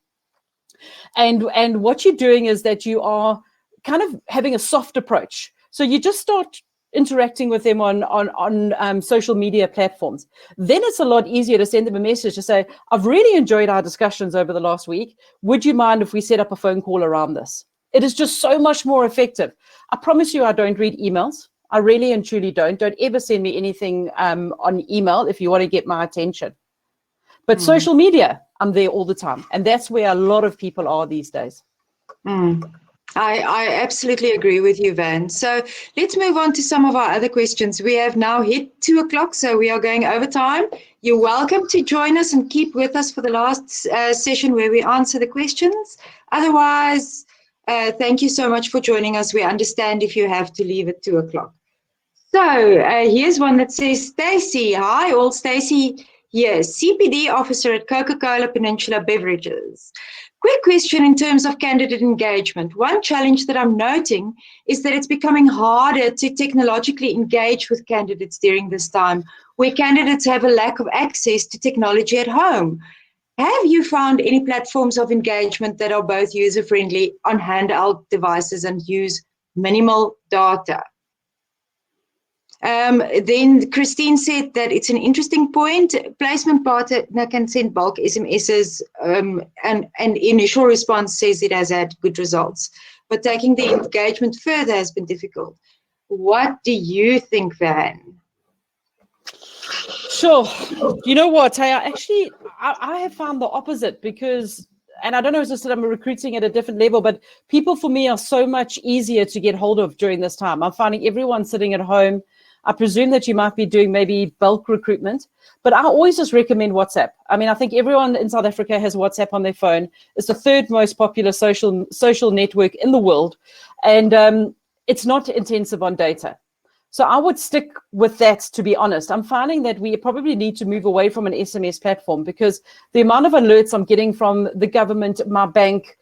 And what you're doing is that you are kind of having a soft approach. So you just start interacting with them on social media platforms. Then it's a lot easier to send them a message to say, I've really enjoyed our discussions over the last week. Would you mind if we set up a phone call around this? It is just so much more effective. I promise you I don't read emails. I really and truly don't. Don't ever send me anything on email if you want to get my attention. But social media, I'm there all the time. And that's where a lot of people are these days. I absolutely agree with you, Van. So let's move on to some of our other questions. We have now hit 2 o'clock, so we are going over time. You're welcome to join us and keep with us for the last session where we answer the questions. Otherwise, thank you so much for joining us. We understand if you have to leave at 2 o'clock. So here's one that says, Stacey. Hi, all. Stacey here, CPD officer at Coca-Cola Peninsula Beverages. Quick question in terms of candidate engagement. One challenge that I'm noting is that it's becoming harder to technologically engage with candidates during this time, where candidates have a lack of access to technology at home. Have you found any platforms of engagement that are both user-friendly on handheld devices and use minimal data? Then Christine said that it's an interesting point. Placement partner can send bulk SMSs, and initial response says it has had good results. But taking the engagement further has been difficult. What do you think, Van? Sure. You know what, Taya? Actually, I have found the opposite because, and I don't know if it's just that I'm recruiting at a different level, but people for me are so much easier to get hold of during this time. I'm finding everyone sitting at home. I presume that you might be doing maybe bulk recruitment, but I always just recommend WhatsApp. I think everyone in South Africa has WhatsApp on their phone. It's the 3rd most popular social network in the world, and it's not intensive on data. So I would stick with that, to be honest. I'm finding that we probably need to move away from an SMS platform, because the amount of alerts I'm getting from the government, my bank,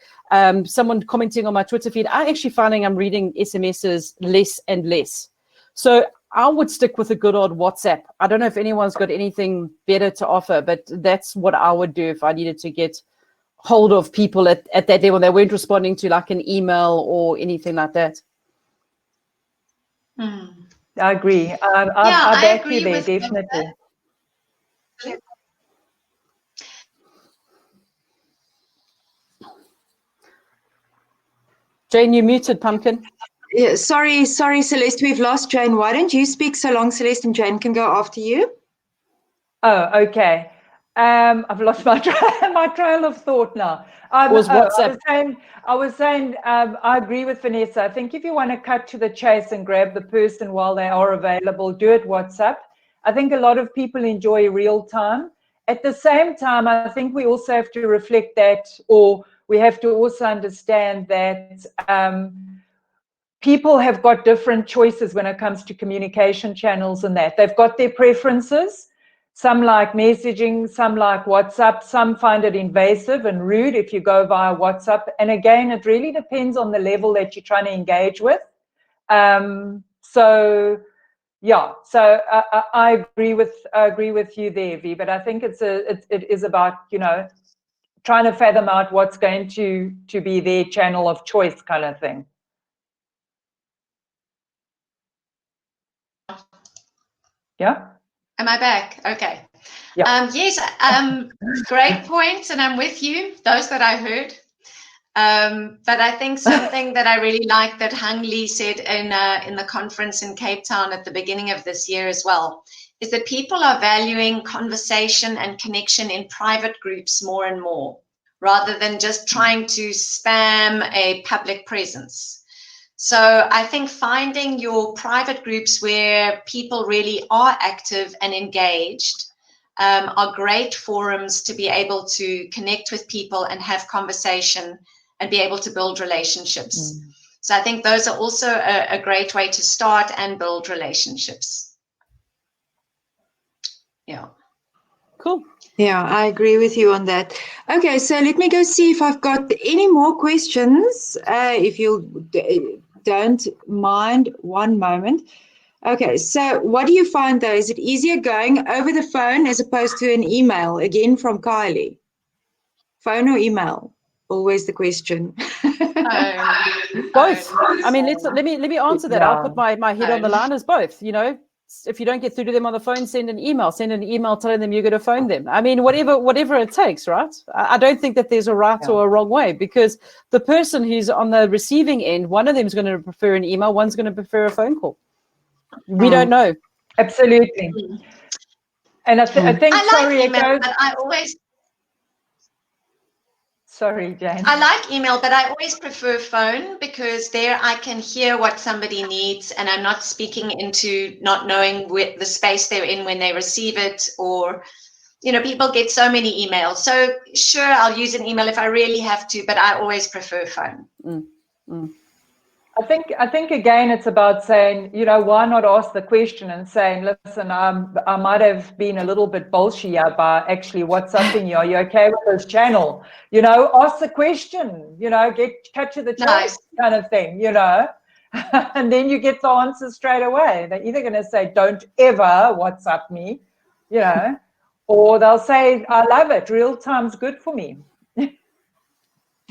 someone commenting on my Twitter feed, I'm actually finding I'm reading SMSs less and less. So I would stick with a good old WhatsApp. I don't know if anyone's got anything better to offer, but that's what I would do if I needed to get hold of people at that level. They weren't responding to like an email or anything like that. I agree. I back you there, definitely. Jane, you muted, Pumpkin. Yeah, sorry, Celeste, we've lost Jane. Why don't you speak so long, Celeste, and Jane can go after you? Oh, okay. I've lost my trail of thought now. I was saying, I agree with Vanessa. I think if you want to cut to the chase and grab the person while they are available, do it WhatsApp. I think a lot of people enjoy real time. At the same time, I think we also have to reflect that, or we have to also understand that people have got different choices when it comes to communication channels and that. They've got their preferences. Some like messaging, some like WhatsApp, some find it invasive and rude if you go via WhatsApp. And again, it really depends on the level that you're trying to engage with. So I agree with you there, V. But I think it is about, you know, trying to fathom out what's going to be their channel of choice, kind of thing. Yeah. Am I back? Okay. Yeah. Yes, great point, and I'm with you, those that I heard. But I think something that I really like that Hung Lee said in the conference in Cape Town at the beginning of this year as well, is that people are valuing conversation and connection in private groups more and more, rather than just trying to spam a public presence. So I think finding your private groups where people really are active and engaged are great forums to be able to connect with people and have conversation and be able to build relationships. So I think those are also a great way to start and build relationships. Yeah. Cool. Yeah, I agree with you on that. Okay, so let me go see if I've got any more questions, if you don't mind one moment. Okay, so what do you find though? Is it easier going over the phone as opposed to an email? Again, from Kylie. Phone or email? Always the question. Both. I mean, let me answer that. I'll put my head on the line as both. You know, if you don't get through to them on the phone, send an email. Send an email telling them you're going to phone them. I mean, whatever it takes, right? I don't think that there's a right or a wrong way, because the person who's on the receiving end, one of them is going to prefer an email, one's going to prefer a phone call. We don't know. Absolutely. And I think, I like email, but I always... Sorry, Jane. I like email, but I always prefer phone, because there I can hear what somebody needs, and I'm not speaking into not knowing the space they're in when they receive it, or, you know, people get so many emails. So sure, I'll use an email if I really have to, but I always prefer phone. I think again, it's about saying, you know, why not ask the question and saying, listen, I might have been a little bit bullshit by actually WhatsApping you. Are you okay with this channel? You know, ask the question, you know, cut to the chase kind of thing, you know, and then you get the answer straight away. They're either going to say, don't ever WhatsApp me, you know, or they'll say, I love it. Real time's good for me.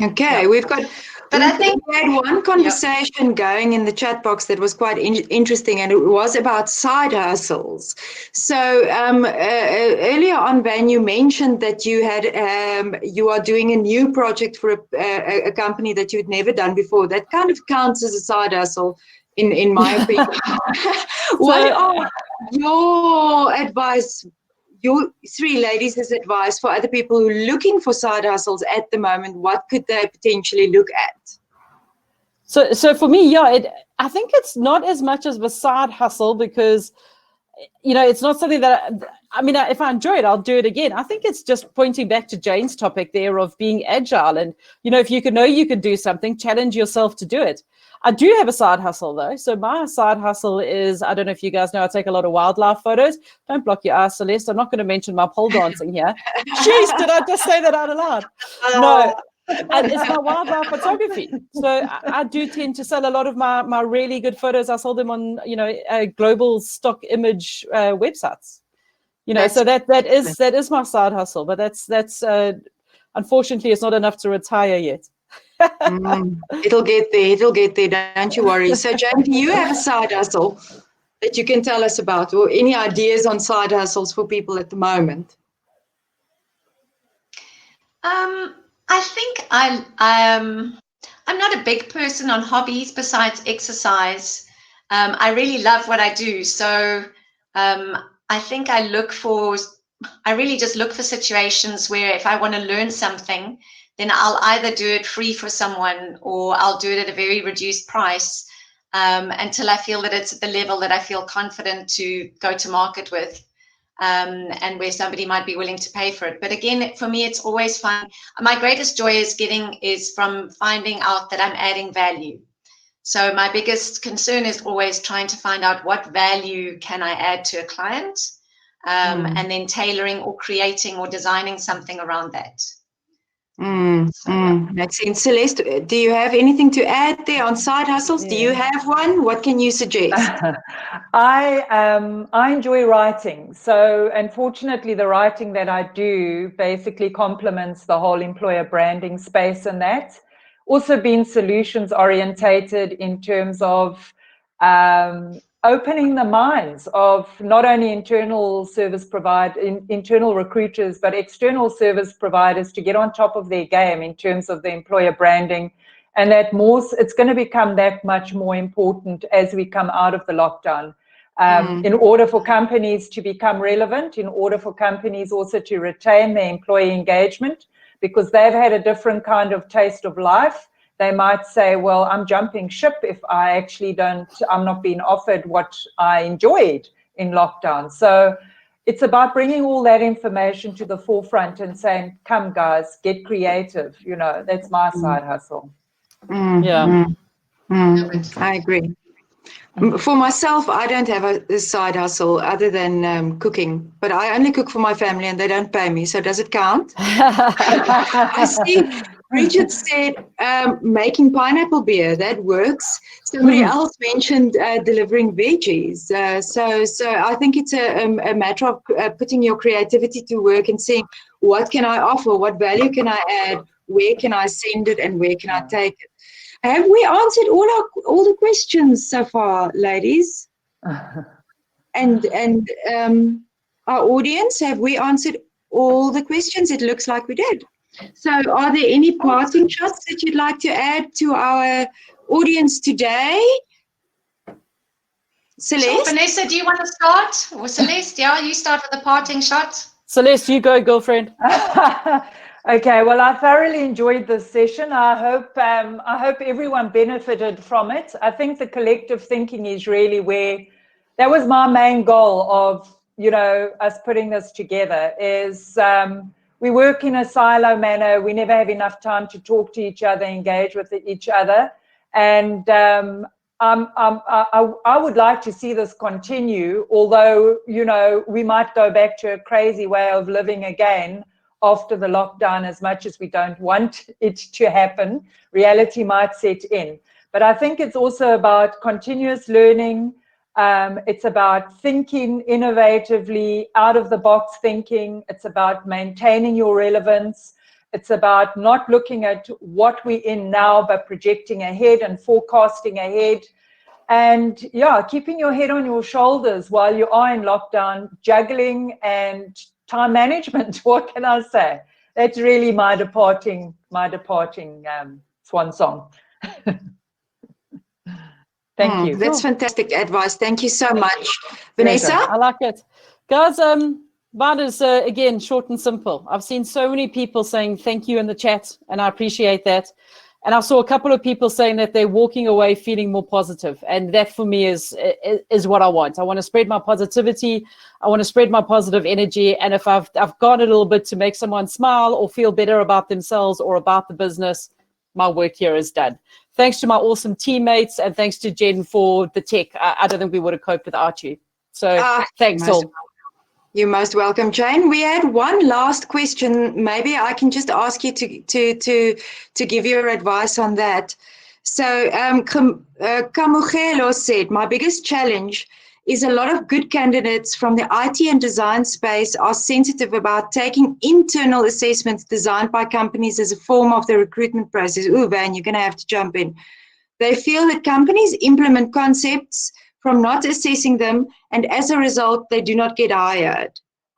Okay, we've got... But I think we had one conversation going in the chat box that was quite interesting, and it was about side hustles. So earlier on, Van, you mentioned that you had you are doing a new project for a company that you'd never done before. That kind of counts as a side hustle, in my opinion. What are your advice? Your three ladies' advice for other people who are looking for side hustles at the moment? What could they potentially look at? So for me, I think it's not as much as a side hustle, because, you know, it's not something that, I mean, if I enjoy it, I'll do it again. I think it's just pointing back to Jane's topic there of being agile. And, you know, if you can do something, challenge yourself to do it. I do have a side hustle though. So my side hustle is, I don't know if you guys know, I take a lot of wildlife photos. Don't block your eyes, Celeste. I'm not going to mention my pole dancing here. Jeez, did I just say that out loud? No, it's my wildlife photography. So I do tend to sell a lot of my really good photos. I sell them on, global stock image websites. So that is my side hustle. But that's unfortunately, it's not enough to retire yet. It'll get there, don't you worry. So Jane, do you have a side hustle that you can tell us about, or any ideas on side hustles for people at the moment? I think I'm not a big person on hobbies besides exercise. I really love what I do, so I think I really just look for situations where if I want to learn something, then I'll either do it free for someone or I'll do it at a very reduced price until I feel that it's at the level that I feel confident to go to market with, and where somebody might be willing to pay for it. But again, for me, it's always fun. My greatest joy is from finding out that I'm adding value. So my biggest concern is always trying to find out what value can I add to a client, and then tailoring or creating or designing something around that. Makes sense. Celeste, do you have anything to add there on side hustles? Yeah. Do you have one? What can you suggest? I enjoy writing. So unfortunately, the writing that I do basically complements the whole employer branding space, and that also being solutions orientated in terms of opening the minds of not only internal recruiters, but external service providers to get on top of their game in terms of the employer branding. And that it's going to become that much more important as we come out of the lockdown. In order for companies to become relevant, in order for companies also to retain their employee engagement, because they've had a different kind of taste of life. They might say, well, I'm jumping ship if I'm not being offered what I enjoyed in lockdown. So it's about bringing all that information to the forefront and saying, come guys, get creative. That's my side hustle. Yeah. I agree. For myself, I don't have a side hustle other than cooking, but I only cook for my family and they don't pay me. So does it count? I see Richard said making pineapple beer, that works. Somebody else mentioned delivering veggies. So I think it's a matter of putting your creativity to work and seeing what can I offer, what value can I add, where can I send it, and where can I take it. Have we answered all the questions so far, ladies? And our audience, have we answered all the questions? It looks like we did. So are there any parting shots that you'd like to add to our audience today? Celeste? Sure. Vanessa, do you want to start? Or Celeste, yeah, you start with the parting shot. Celeste, you go, girlfriend. Okay, well, I thoroughly enjoyed this session. I hope everyone benefited from it. I think the collective thinking is really that was my main goal of, us putting this together is we work in a silo manner. We never have enough time to talk to each other, engage with each other. And I would like to see this continue, although, we might go back to a crazy way of living again after the lockdown. As much as we don't want it to happen, reality might set in. But I think it's also about continuous learning. It's about thinking innovatively, out of the box thinking. It's about maintaining your relevance. It's about not looking at what we're in now, but projecting ahead and forecasting ahead. And keeping your head on your shoulders while you are in lockdown, juggling and time management. What can I say? That's really my departing swan song. Thank you. That's fantastic advice. Thank you so much. Vanessa? I like it. Guys, mine is, again, short and simple. I've seen so many people saying thank you in the chat, and I appreciate that. And I saw a couple of people saying that they're walking away feeling more positive. And that for me is what I want. I want to spread my positivity. I want to spread my positive energy. And if I've got a little bit to make someone smile or feel better about themselves or about the business, my work here is done. Thanks to my awesome teammates, and thanks to Jen for the tech. I don't think we would have coped without you. So thanks all. You're most welcome, Jane. We had one last question. Maybe I can just ask you to give your advice on that. So Kamugelo said, my biggest challenge is a lot of good candidates from the IT and design space are sensitive about taking internal assessments designed by companies as a form of the recruitment process. Ooh, Van, you're going to have to jump in. They feel that companies implement concepts from not assessing them, and as a result, they do not get hired.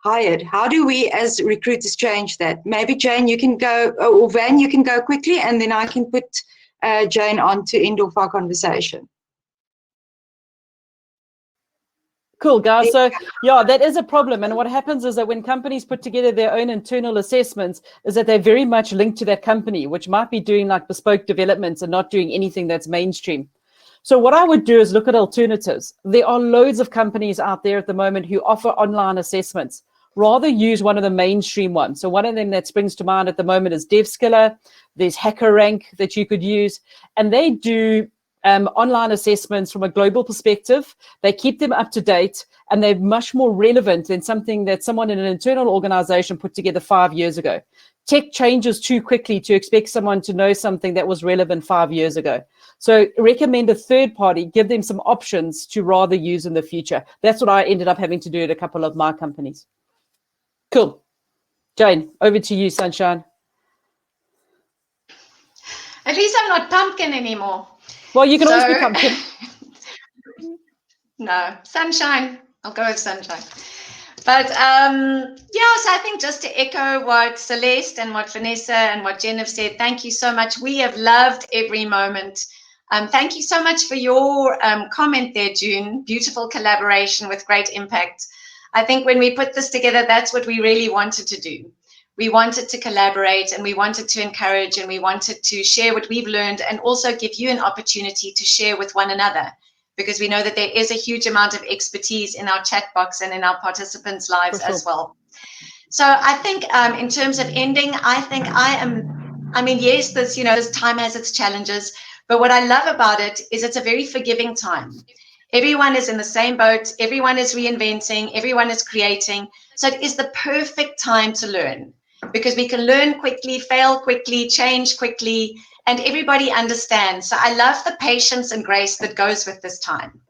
How do we as recruiters change that? Maybe Jane, you can go, or Van, you can go quickly, and then I can put Jane on to end off our conversation. Cool, guys. So, yeah, that is a problem. And what happens is that when companies put together their own internal assessments, is that they're very much linked to that company, which might be doing like bespoke developments and not doing anything that's mainstream. So what I would do is look at alternatives. There are loads of companies out there at the moment who offer online assessments. Rather use one of the mainstream ones. So one of them that springs to mind at the moment is DevSkiller. There's HackerRank that you could use. And they do online assessments from a global perspective. They keep them up to date, and they're much more relevant than something that someone in an internal organization put together 5 years ago. Tech changes too quickly to expect someone to know something that was relevant 5 years ago. So recommend a third party, give them some options to rather use in the future. That's what I ended up having to do at a couple of my companies. Cool. Jane, over to you, sunshine. At least I'm not pumpkin anymore. Well, you can always be pumpkin. No, sunshine. I'll go with sunshine. But yeah, so I think just to echo what Celeste and what Vanessa and what Jen have said, thank you so much. We have loved every moment. Thank you so much for your comment there, June. Beautiful collaboration with great impact. I think when we put this together, that's what we really wanted to do. We wanted to collaborate, and we wanted to encourage, and we wanted to share what we've learned, and also give you an opportunity to share with one another, because we know that there is a huge amount of expertise in our chat box and in our participants' lives as well. So I think in terms of ending, yes, this time has its challenges, but what I love about it is it's a very forgiving time. Everyone is in the same boat. Everyone is reinventing. Everyone is creating. So it is the perfect time to learn, because we can learn quickly, fail quickly, change quickly, and everybody understands. So I love the patience and grace that goes with this time.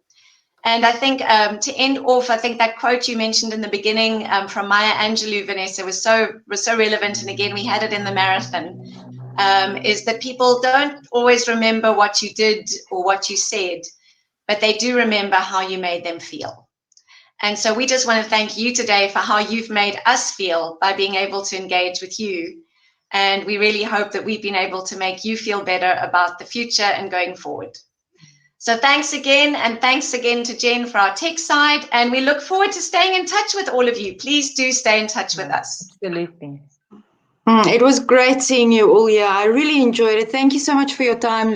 And I think to end off, I think that quote you mentioned in the beginning from Maya Angelou, Vanessa, was so relevant. And again, we had it in the marathon, is that people don't always remember what you did or what you said, but they do remember how you made them feel. And so we just want to thank you today for how you've made us feel by being able to engage with you. And we really hope that we've been able to make you feel better about the future and going forward. So thanks again, and thanks again to Jen for our tech side. And we look forward to staying in touch with all of you. Please do stay in touch with us. Absolutely. It was great seeing you all here. I really enjoyed it. Thank you so much for your time,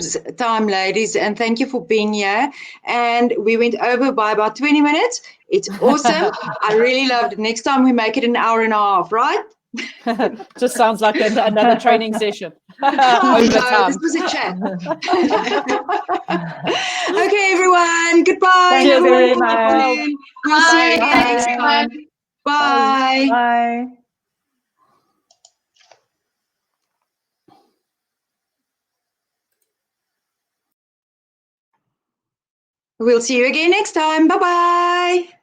ladies, and thank you for being here. And we went over by about 20 minutes. It's awesome. I really loved it. Next time we make it an hour and a half, right? Just sounds like another training session. This was a chat. Okay, everyone. Goodbye. Thank you very much. We'll see you next time. Bye. Bye. We'll see you again next time. Bye-bye.